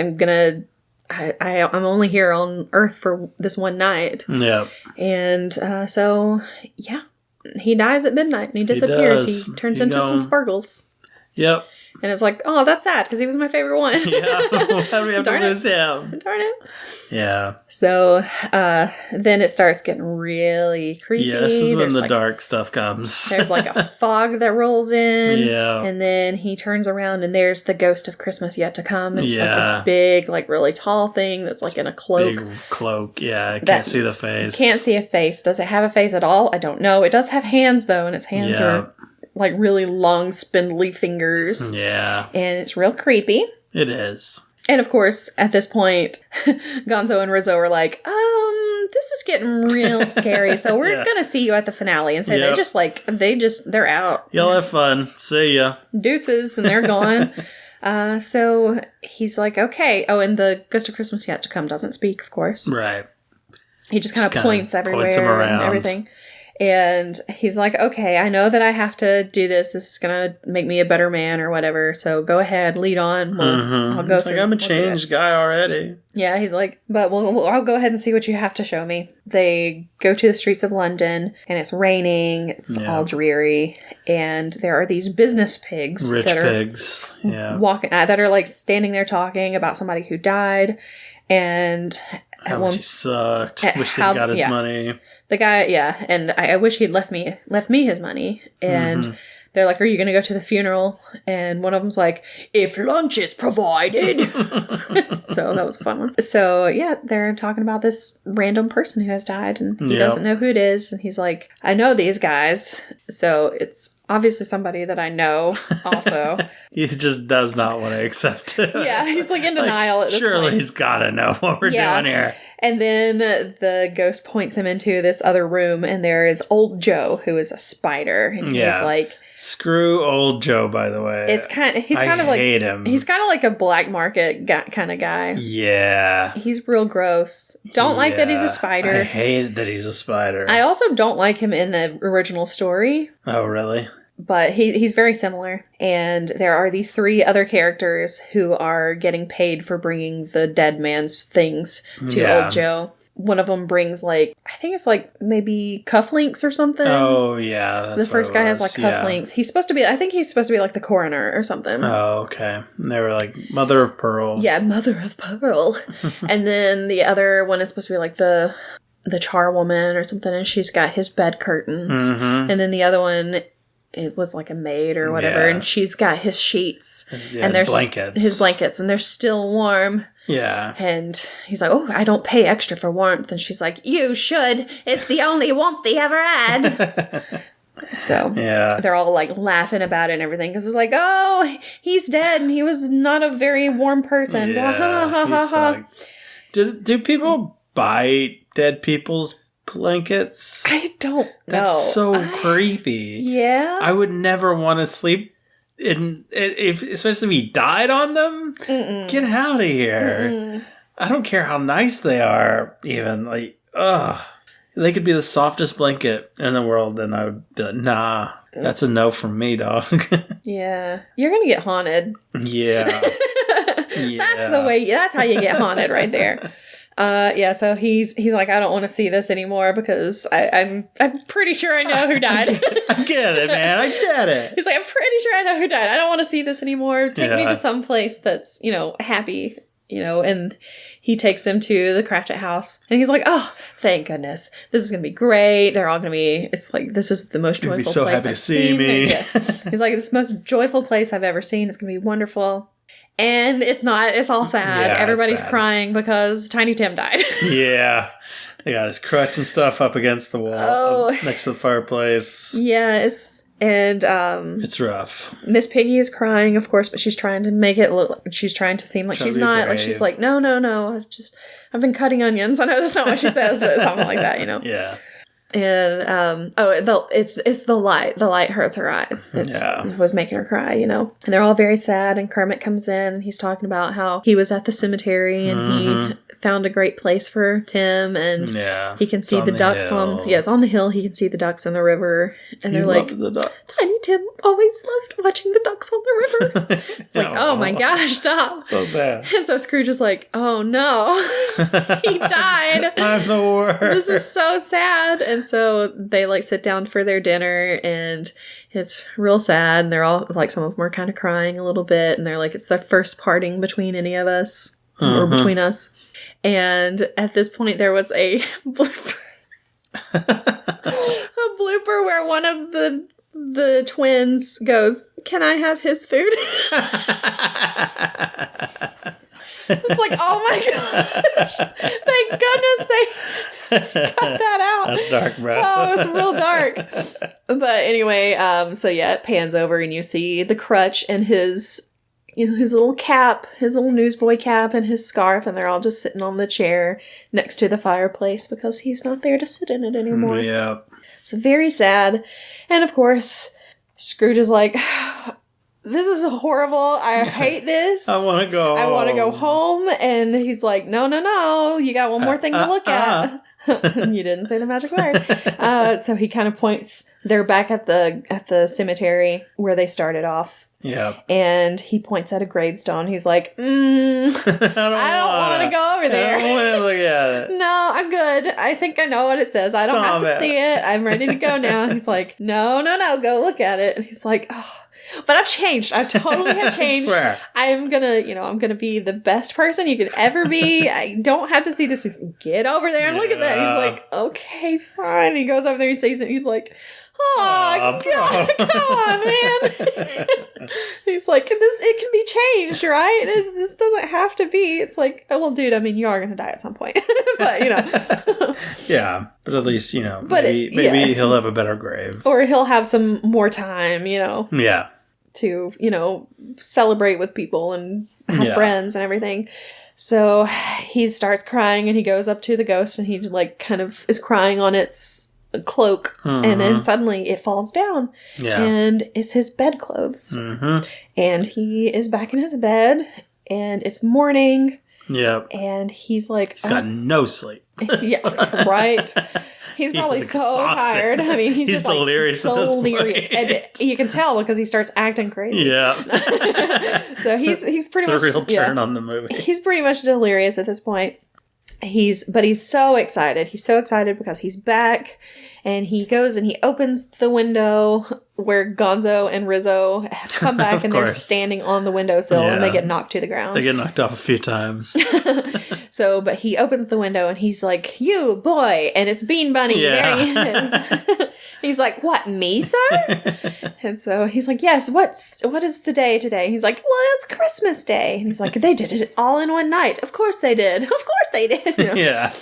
only here on Earth for this one night. Yeah. And so, yeah, he dies at midnight and he disappears. He turns into some sparkles. Yep. And it's like, oh, that's sad because he was my favorite one. Yeah. How do we have to lose him? Darn it. Yeah. So then it starts getting really creepy. Yeah, this is when the dark stuff comes. There's like a fog that rolls in. Yeah. And then he turns around and there's the ghost of Christmas yet to come. It's like this big, like really tall thing that's like in a cloak. Big cloak, yeah. I can't see the face. Can't see a face. Does it have a face at all? I don't know. It does have hands though, and its hands are like really long, spindly fingers. Yeah. And it's real creepy. It is. And of course, at this point, Gonzo and Rizzo are like, this is getting real scary. So we're going to see you at the finale. And so they're out. Y'all have fun. See ya. Deuces. And they're gone. So he's like, okay. Oh, and the Ghost of Christmas Yet to Come doesn't speak, of course. Right. He just kind of points everywhere and everything. And he's like, okay, I know that I have to do this. This is going to make me a better man or whatever. So go ahead, lead on. I'll go through. I'm a changed guy already. Yeah, he's like, but I'll go ahead and see what you have to show me. They go to the streets of London and it's raining. It's all dreary. And there are these business pigs. Rich pigs. Yeah. Walking, that are like standing there talking about somebody who died. And how much he sucked. Wish he got his money. The guy, and I wish he'd left me his money. And they're like, are you going to go to the funeral? And one of them's like, if lunch is provided. So that was a fun one. So, they're talking about this random person who has died. And he doesn't know who it is. And he's like, I know these guys. So it's obviously somebody that I know also. He just does not want to accept it. Yeah, he's like in denial at this point. He's got to know what we're doing here. And then the ghost points him into this other room, and there is old Joe, who is a spider. And he's like, screw old Joe, by the way. I hate him. He's kind of like a black market kind of guy. Yeah. He's real gross. Don't like that he's a spider. I hate that he's a spider. I also don't like him in the original story. Oh, really? But he's very similar. And there are these 3 other characters who are getting paid for bringing the dead man's things to old Joe. One of them brings I think it's maybe cufflinks or something. Oh, yeah. The first guy has cufflinks. He's supposed to be, I think he's supposed to be like the coroner or something. Oh, okay. And they were like mother of pearl. Yeah, mother of pearl. And then the other one is supposed to be like the charwoman or something. And she's got his bed curtains. Mm-hmm. And then the other one, it was like a maid or whatever, and she's got his sheets and there's his blankets, and they're still warm. Yeah. And he's like, oh, I don't pay extra for warmth. And she's like, you should. It's the only warmth he ever had. So they're all laughing about it and everything because it's like, oh, he's dead and he was not a very warm person. Yeah, do people buy dead people's blankets? I don't know. That's so creepy. Yeah. I would never want to sleep especially if he died on them. Mm-mm. Get out of here. Mm-mm. I don't care how nice they are, even. They could be the softest blanket in the world, and I would be like, nah, that's a no from me, dog. Yeah. You're going to get haunted. Yeah. That's how you get haunted right there. So he's like, I don't want to see this anymore because I'm pretty sure I know who died. I get it, man. I get it. He's like, I'm pretty sure I know who died. I don't want to see this anymore. Take me to some place that's, happy, and he takes him to the Cratchit house and he's like, oh, thank goodness. This is going to be great. They're all going to be, it's like, this is the most joyful so place happy to see me. He's like, this most joyful place I've ever seen. It's going to be wonderful. And it's not. It's all sad. Yeah, everybody's crying because Tiny Tim died. Yeah. They got his crutch and stuff up against the wall next to the fireplace. Yeah, it's rough. Miss Piggy is crying, of course, but she's trying to make it look like she's trying to seem like she's not. Brave. Like she's like, no, I've been cutting onions. I know that's not what she says, but something like that, Yeah. And it's the light. The light hurts her eyes. It was making her cry, And they're all very sad. And Kermit comes in and he's talking about how he was at the cemetery and he found a great place for Tim, and he can see the ducks it's on the hill. He can see the ducks in the river, and they're like, the ducks. Tiny Tim always loved watching the ducks on the river. It's like, oh my gosh, stop. So sad. And so Scrooge is like, oh no, he died. I'm the worst. This is so sad. And so they like sit down for their dinner, and it's real sad. And they're all like, some of them are kind of crying a little bit, and they're like, it's the first parting between any of us or between us. And at this point, there was a blooper, where one of the twins goes, "Can I have his food?" It's like, oh my gosh! Thank goodness they cut that out. That's dark, bro. Oh, it was real dark. But anyway, so yeah, it pans over and you see the crutch and his little cap, his little newsboy cap and his scarf, and they're all just sitting on the chair next to the fireplace because he's not there to sit in it anymore. Yeah. So very sad. And of course, Scrooge is like, this is horrible. I hate this. I want to go. I want to go home. And he's like, no. You got one more thing to look at. You didn't say the magic word. So he kind of points. They're back at the cemetery where they started off. Yeah. And he points at a gravestone. He's like, I don't want to go over there. I don't want to look at it. No, I'm good. I think I know what it says. I don't have to see it. I'm ready to go now. He's like, no, go look at it. And he's like, oh. But I've changed. I totally have changed. I swear. I'm gonna be the best person you could ever be. I don't have to see this. He's like, get over there and look at that. He's like, okay, fine. He goes over there and sees it. He's like, oh, God, come on, man. He's like, it can be changed, right? This doesn't have to be. It's like, oh, well, dude, I mean, you are going to die at some point. But, Yeah, but at least, maybe he'll have a better grave. Or he'll have some more time, Yeah. To, celebrate with people and have friends and everything. So he starts crying and he goes up to the ghost and he like kind of is crying on its cloak, and then suddenly it falls down, and it's his bedclothes, and he is back in his bed, and it's morning, and he's like, he's got no sleep. Yeah, right. He's probably so exhausted. Tired. I mean, he's just delirious like, at this delirious, and you can tell because he starts acting crazy. Yeah. So he's pretty much a real turn on the movie. He's pretty much delirious at this point. But he's so excited. He's so excited because he's back, and he goes and he opens the window where Gonzo and Rizzo have come back, and they're standing on the windowsill, and they get knocked to the ground. They get knocked off a few times. But he opens the window and he's like, "You boy," and it's Bean Bunny. Yeah. There he is. He's like, "What, me, sir?" And so he's like, "Yes, what is the day today?" He's like, "Well, it's Christmas Day." And he's like, "They did it all in one night." Of course they did. Of course they did. Yeah.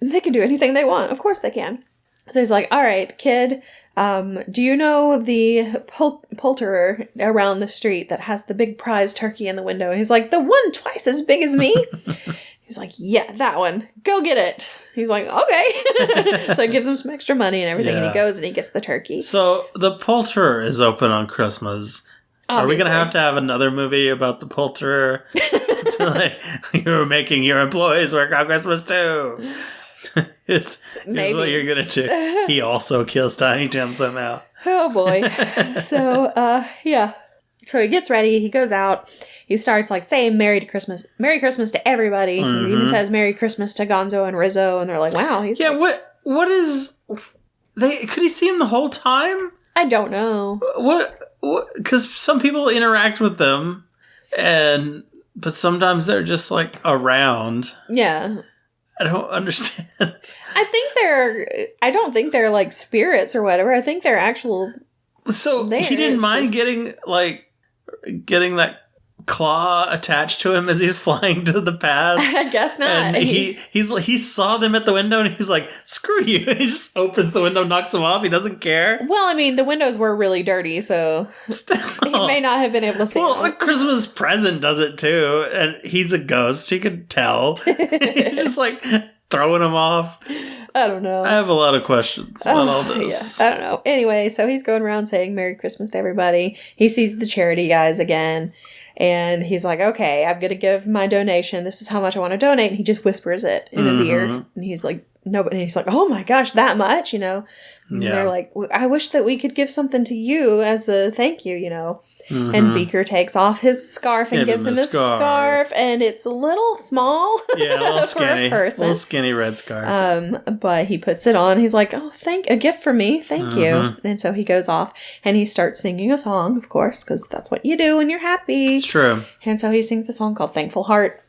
They can do anything they want. Of course they can. So he's like, "All right, kid, do you know the poulterer around the street that has the big prize turkey in the window?" And he's like, "The one twice as big as me?" He's like, "Yeah, that one. Go get it." He's like, "Okay." So he gives him some extra money and everything, and he goes and he gets the turkey. So the poulterer is open on Christmas. Obviously. Are we going to have another movie about the poulterer? You're making your employees work on Christmas too. Here's what you're going to do. He also kills Tiny Tim somehow. Oh boy. So, yeah. So he gets ready. He goes out. He starts saying Merry Christmas to everybody. He even says Merry Christmas to Gonzo and Rizzo, and they're like, "Wow." He's what is could he see him the whole time? I don't know. What because some people interact with them, but sometimes they're just around. Yeah. I don't understand. I don't think they're spirits or whatever. I think they're actual. So he didn't mind getting that claw attached to him as he's flying to the past? I guess not. And he saw them at the window and he's like, screw you. And he just opens the window, knocks them off. He doesn't care. Well, I mean, the windows were really dirty, so he may not have been able to see Well, them. a Christmas present does it too. And he's a ghost. He could tell. He's just like throwing them off. I don't know. I have a lot of questions about all this. Yeah, I don't know. Anyway, so he's going around saying Merry Christmas to everybody. He sees the charity guys again. And he's like, okay, I'm going to give my donation. This is how much I want to donate. And he just whispers it in his ear. And he's like, no, but he's like, oh my gosh, that much, And they're like, I wish that we could give something to you as a thank you, And Beaker takes off his scarf and gives him his scarf. And it's a little small. Yeah, a little skinny. For a person. Little skinny red scarf. But he puts it on. He's like, oh, a gift for me. Thank you. And so he goes off and he starts singing a song, of course, because that's what you do when you're happy. It's true. And so he sings a song called Thankful Heart.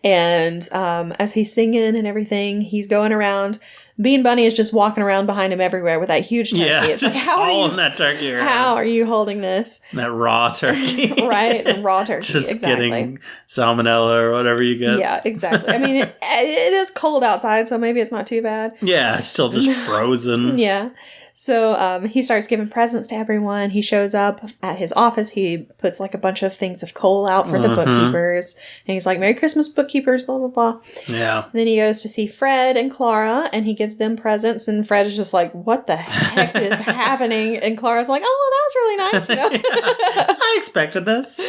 And as he's singing and everything, he's going around. Bean Bunny is just walking around behind him everywhere with that huge turkey. Yeah, it's like, how that turkey around. How are you holding this? That raw turkey. Right, the raw turkey. Just exactly. getting salmonella or whatever you get. Yeah, exactly. I mean, it is cold outside, so maybe it's not too bad. Yeah, it's still just frozen. Yeah. So he starts giving presents to everyone. He shows up at his office. He puts like a bunch of things of coal out for the bookkeepers. And he's like, Merry Christmas, bookkeepers, blah, blah, blah. Yeah. Then he goes to see Fred and Clara and he gives them presents. And Fred is just like, what the heck is happening? And Clara's like, oh, well, that was really nice. I expected this.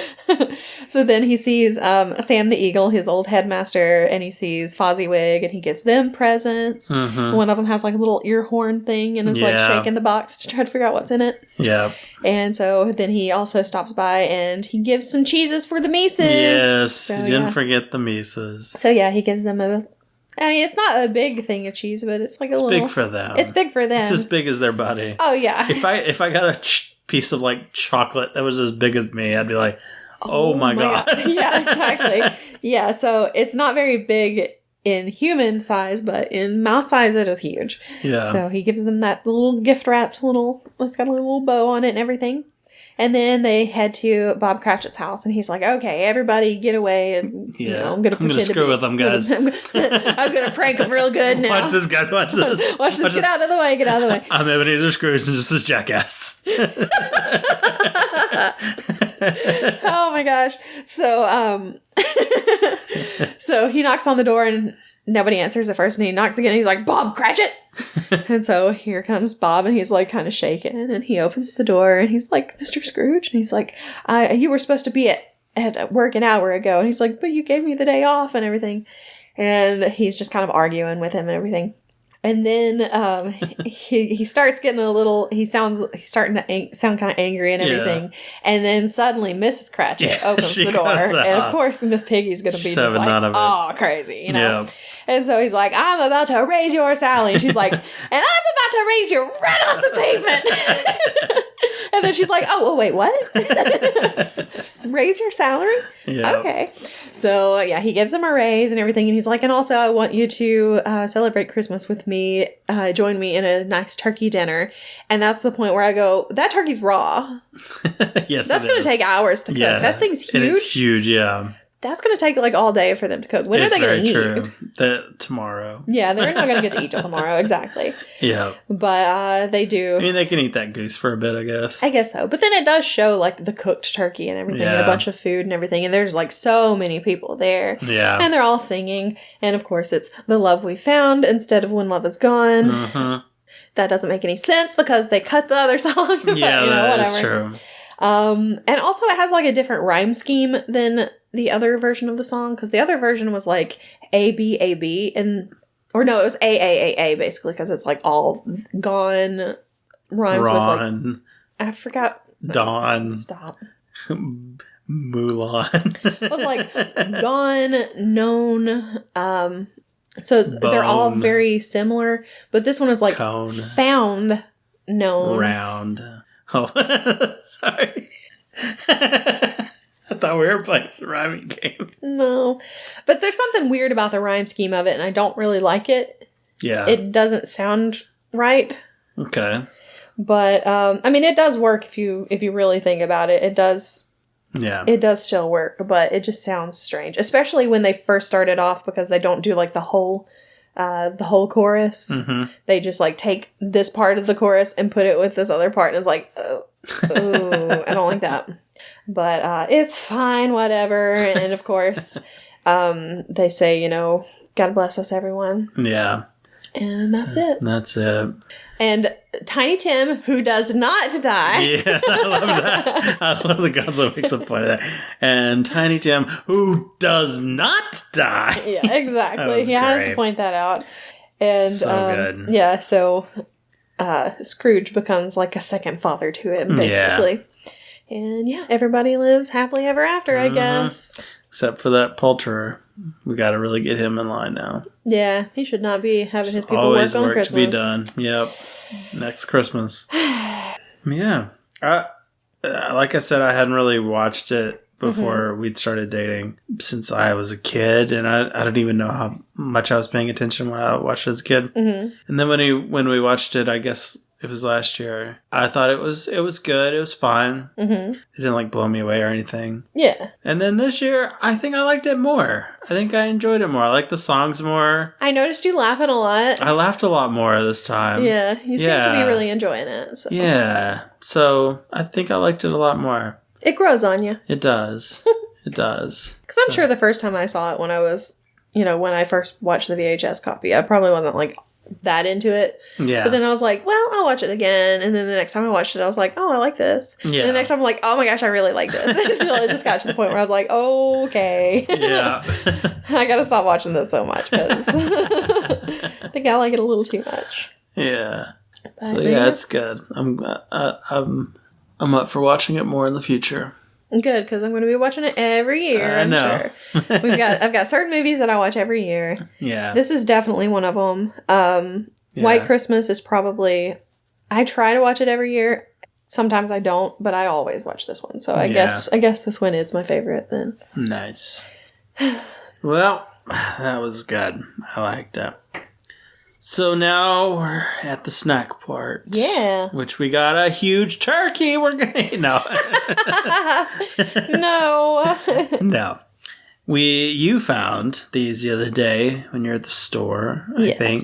So then he sees Sam the Eagle, his old headmaster, and he sees Fozziwig and he gives them presents. One of them has like a little ear horn thing and is like shaking the box to try to figure out what's in it. Yeah. And so then he also stops by and he gives some cheeses for the Mises. Yes, so, you didn't forget the Mises. So yeah, he gives them I mean, it's not a big thing of cheese, but it's like a little... It's big for them. It's big for them. It's as big as their body. Oh, yeah. If I got a piece of like chocolate that was as big as me, I'd be like, oh my God. Yeah, exactly. Yeah, so it's not very big in human size, but in mouse size, it is huge. Yeah. So he gives them that little gift wrapped it's got a little bow on it and everything. And then they head to Bob Cratchit's house, and he's like, okay, everybody get away. And, I'm going to screw with them, guys. I'm going to prank them real good now. Watch this, guys. Watch this. Watch this. Get out of the way. Get out of the way. I'm Ebenezer Scrooge, and just this jackass. Oh, my gosh. So, so he knocks on the door, and nobody answers at first, and he knocks again, and he's like, Bob Cratchit! And so here comes Bob, and he's like kind of shaking, and he opens the door, and he's like, Mr. Scrooge? And he's like, you were supposed to be at work an hour ago. And he's like, but you gave me the day off and everything. And he's just kind of arguing with him and everything. And then he starts getting he's starting to sound kind of angry and everything. Yeah. And then suddenly Mrs. Cratchit opens the door. And of course Miss Piggy's going to be just like, oh, crazy, Yeah. And so he's like, I'm about to raise your salary. And she's like, and I'm about to raise you right off the pavement. And then she's like, oh, wait, what? Raise your salary? Yeah. Okay. So, yeah, he gives him a raise and everything. And he's like, and also I want you to celebrate Christmas with me. Join me in a nice turkey dinner. And that's the point where I go, that turkey's raw. Yes, that's going to take hours to cook. Yeah. That thing's huge. It's huge, yeah. That's going to take like all day for them to cook. When are they going to eat? Tomorrow. Yeah, they're not going to get to eat till tomorrow. Exactly. Yeah. But they do. I mean, they can eat that goose for a bit, I guess. I guess so. But then it does show like the cooked turkey and everything and a bunch of food and everything. And there's like so many people there. Yeah. And they're all singing. And of course, it's The Love We Found instead of When Love Is Gone. Mm-hmm. That doesn't make any sense because they cut the other song. But, yeah, that is true. And also it has like a different rhyme scheme than the other version of the song, because the other version was like A B A B, or no, it was A A A A basically, because it's like all gone rhymes with like, I forgot. Dawn. Stop. Mulan. It was like gone, known. So they're all very similar, but this one is like cone, found, known, round. Oh, sorry. I thought we were playing the rhyming game. No. But there's something weird about the rhyme scheme of it, and I don't really like it. Yeah. It doesn't sound right. Okay. But, I mean, it does work if you really think about it. It does Yeah. it does still work, but it just sounds strange. Especially when they first started off, because they don't do like the whole chorus. Mm-hmm. They just like take this part of the chorus and put it with this other part, and it's like, oh, I don't like that. But it's fine, whatever. And of course, they say, God bless us, everyone. Yeah. And that's it. That's it. And Tiny Tim, who does not die. Yeah, I love that. I love the Gonzo makes a point of that. And Tiny Tim, who does not die. Yeah, exactly. He has to point that out. And so good. Yeah, so Scrooge becomes like a second father to him, basically. Yeah. And yeah, everybody lives happily ever after, I guess. Except for that poulterer. We got to really get him in line now. Yeah, he should not be having his people always work on work Christmas. to be done. Yep. Next Christmas. Yeah. Like I said, I hadn't really watched it before we'd started dating since I was a kid, and I don't even know how much I was paying attention when I watched it as a kid. Mm-hmm. And then when we watched it, I guess it was last year, I thought it was good. It was fine. Mm-hmm. It didn't like blow me away or anything. Yeah. And then this year, I think I liked it more. I think I enjoyed it more. I liked the songs more. I noticed you laughing a lot. I laughed a lot more this time. Yeah, you seem to be really enjoying it. So. Yeah. So I think I liked it a lot more. It grows on you. It does. It does. Because I'm sure the first time I saw it when I was, when I first watched the VHS copy, I probably wasn't like that into it. Yeah. But then I was like, well, I'll watch it again. And then the next time I watched it, I was like, oh, I like this. Yeah. And the next time I'm like, oh my gosh, I really like this. Until it just got to the point where I was like, oh, okay. Yeah. I gotta stop watching this so much because I think I like it a little too much. Yeah. So yeah, it's good. I'm up for watching it more in the future. Good, because I'm going to be watching it every year. I know. Sure. I've got certain movies that I watch every year. Yeah. This is definitely one of them. White Christmas is probably. I try to watch it every year. Sometimes I don't, but I always watch this one. So I guess this one is my favorite then. Nice. Well, that was good. I liked it. So now we're at the snack part. Yeah. Which we got a huge turkey. We're gonna no. No. No. You found these the other day when you're at the store, I think.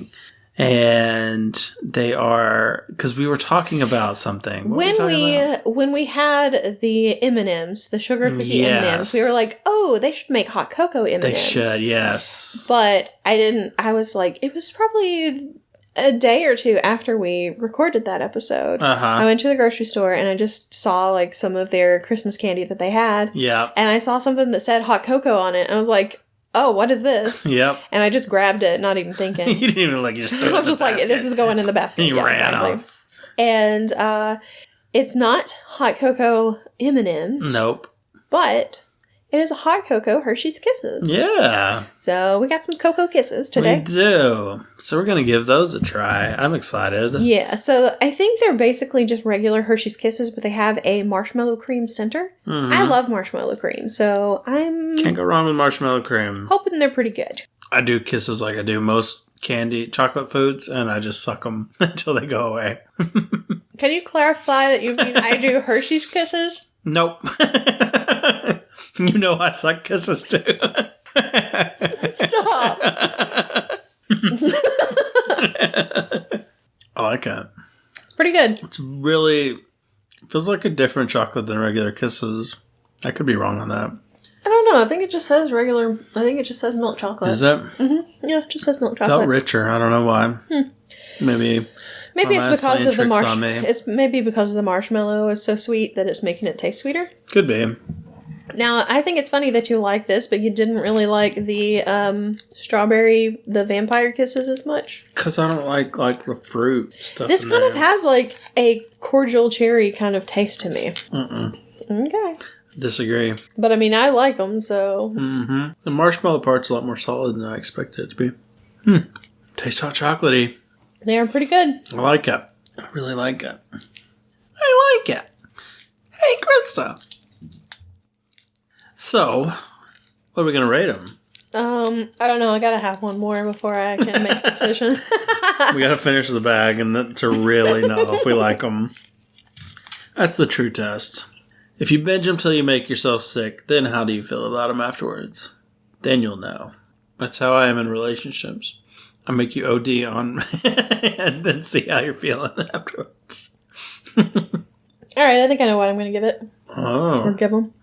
And they are, because we were talking about something. When we had the M&Ms, the sugar cookie M&Ms, we were like, oh, they should make hot cocoa M&Ms. They should, yes. But I was like, it was probably a day or two after we recorded that episode. I went to the grocery store and I just saw like some of their Christmas candy that they had. Yeah. And I saw something that said hot cocoa on it. And I was like, oh, what is this? Yep. And I just grabbed it, not even thinking. You didn't even look. You just threw it in the basket. I was just like, this is going in the basket. And you ran off. And it's not hot cocoa M&Ms. Nope. But it is a hot cocoa Hershey's Kisses. Yeah. So we got some cocoa kisses today. We do. So we're going to give those a try. I'm excited. Yeah. So I think they're basically just regular Hershey's Kisses, but they have a marshmallow cream center. Mm-hmm. I love marshmallow cream. So Can't go wrong with marshmallow cream. Hoping they're pretty good. I do Kisses like I do most chocolate foods, and I just suck them until they go away. Can you clarify that you mean I do Hershey's Kisses? Nope. You know I suck Kisses too. Stop. I like it. It's pretty good. It's really feels like a different chocolate than regular Kisses. I could be wrong on that. I don't know. I think it just says regular. I think it just says milk chocolate. Is it? Mm-hmm. Yeah, it just says milk chocolate. Felt richer. I don't know why. Maybe it's because of the It's maybe because the marshmallow is so sweet that it's making it taste sweeter. Could be. Now, I think it's funny that you like this, but you didn't really like the strawberry, the vampire kisses as much. Because I don't like the fruit stuff. This kind of has like a cordial cherry kind of taste to me. Okay. Disagree. But I mean, I like them, so. Mm-hmm. The marshmallow part's a lot more solid than I expected it to be. Tastes hot chocolatey. They are pretty good. I like it. I really like it. I like it. Hey, Krista. So, what are we going to rate them? I don't know. I got to have one more before I can make a decision. We got to finish the bag to really know if we like them. That's the true test. If you binge them till you make yourself sick, then how do you feel about them afterwards? Then you'll know. That's how I am in relationships. I make you OD on and then see how you're feeling afterwards. All right, I think I know what I'm going to give it. Oh. Or give them.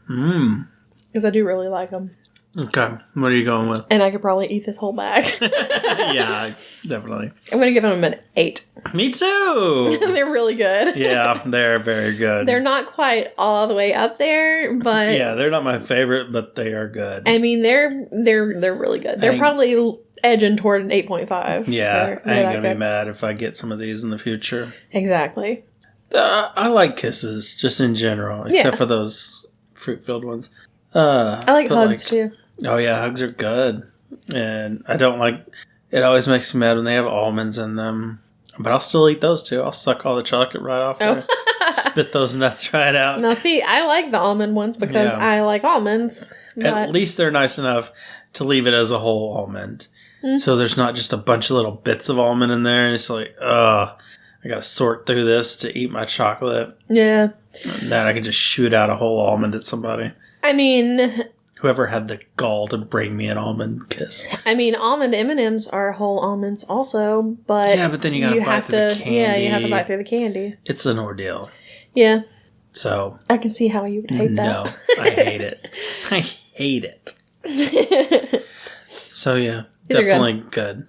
Because I do really like them. Okay. What are you going with? And I could probably eat this whole bag. Yeah, definitely. I'm going to give them an 8. Me too. They're really good. Yeah, they're very good. They're not quite all the way up there, but... Yeah, they're not my favorite, but they are good. I mean, they're really good. They're probably edging toward an 8.5. Yeah, I ain't going to be mad if I get some of these in the future. Exactly. I like kisses, just in general, except for those fruit-filled ones. I like hugs, too. Oh, yeah, hugs are good. And I don't like... It always makes me mad when they have almonds in them. But I'll still eat those, too. I'll suck all the chocolate right off there. Spit those nuts right out. Now, see, I like the almond ones because I like almonds. But... At least they're nice enough to leave it as a whole almond. So there's not just a bunch of little bits of almond in there. And it's like, I got to sort through this to eat my chocolate. Yeah. And then I can just shoot out a whole almond at somebody. I mean... Whoever had the gall to bring me an almond kiss. I mean, almond M&Ms are whole almonds also, but... Yeah, but then you gotta bite through the candy. Yeah, you have to bite through the candy. It's an ordeal. Yeah. So... I can see how you would hate that. No, I hate it. I hate it. So, yeah, definitely good.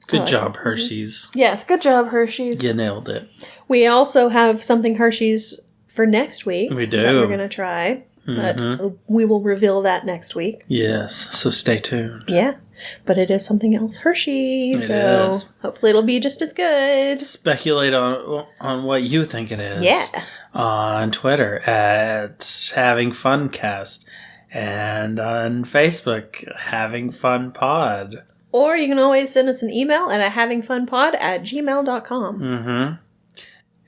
Good job, Hershey's. Yes, good job, Hershey's. You nailed it. We also have something Hershey's for next week. We do. That we're going to try. But we will reveal that next week. Yes, so stay tuned. Yeah, but it is something else Hershey, so hopefully it'll be just as good. Speculate on what you think it is. Yeah. On Twitter at Having Funcast and on Facebook, Having Fun Pod. Or you can always send us an email at havingfunpod@gmail.com.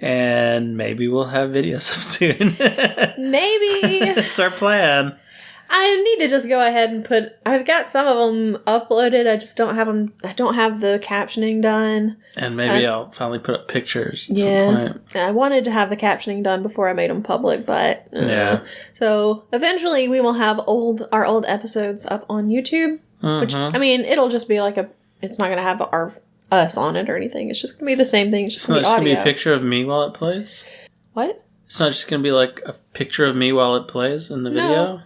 And maybe we'll have videos up soon. Maybe. It's our plan. I need to just go ahead and I've got some of them uploaded. I just don't have them. I don't have the captioning done. And maybe I'll finally put up pictures at some point. I wanted to have the captioning done before I made them public, but... So eventually we will have our old episodes up on YouTube. Which, I mean, it'll just be like it's not going to have us on it or anything. It's just going to be the same thing. It's just going to be audio. It's not just going to be a picture of me while it plays? What? It's not just going to be like a picture of me while it plays in the video? No.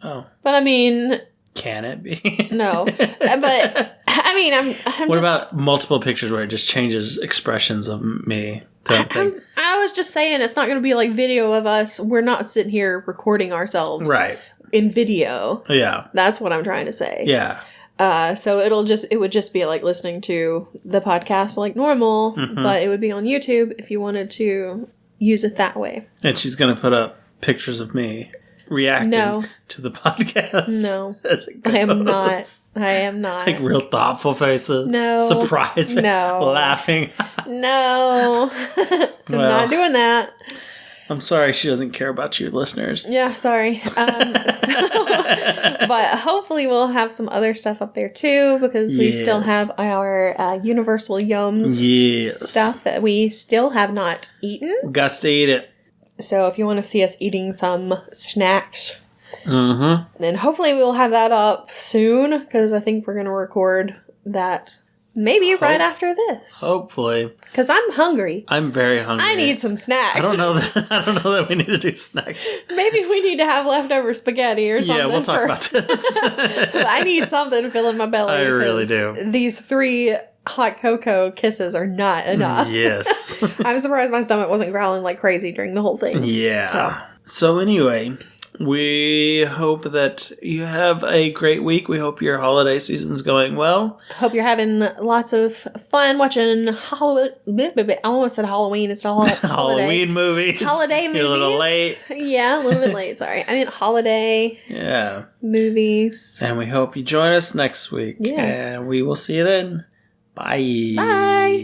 Oh. But I mean... Can it be? No. But, I mean, I'm what about multiple pictures where it just changes expressions of me? I was just saying it's not going to be like video of us. We're not sitting here recording ourselves. Right. In video. Yeah. That's what I'm trying to say. Yeah. So it would just be like listening to the podcast like normal, but it would be on YouTube if you wanted to use it that way. And she's going to put up pictures of me reacting to the podcast. No. I am not. I am not. Like real thoughtful faces. No. Surprised. No. Laughing. No. I'm not doing that. I'm sorry she doesn't care about you listeners. Yeah, sorry. But hopefully we'll have some other stuff up there too, because we still have our Universal Yums stuff that we still have not eaten. Got to eat it. So if you want to see us eating some snacks, then hopefully we'll have that up soon, because I think we're going to record that maybe right after this. Hopefully. Because I'm hungry. I'm very hungry. I need some snacks. I don't know that we need to do snacks. Maybe we need to have leftover spaghetti or something. Yeah, we'll talk about this. I need something to fill in my belly. I really do. These 3 hot cocoa kisses are not enough. Yes. I'm surprised my stomach wasn't growling like crazy during the whole thing. Yeah. So anyway... We hope that you have a great week. We hope your holiday season's going well. Hope you're having lots of fun watching Halloween. I almost said Halloween. It's all Halloween movies. Holiday movies. You're a little late. Yeah, a little bit late. Sorry. I mean holiday movies. And we hope you join us next week. Yeah. And we will see you then. Bye. Bye.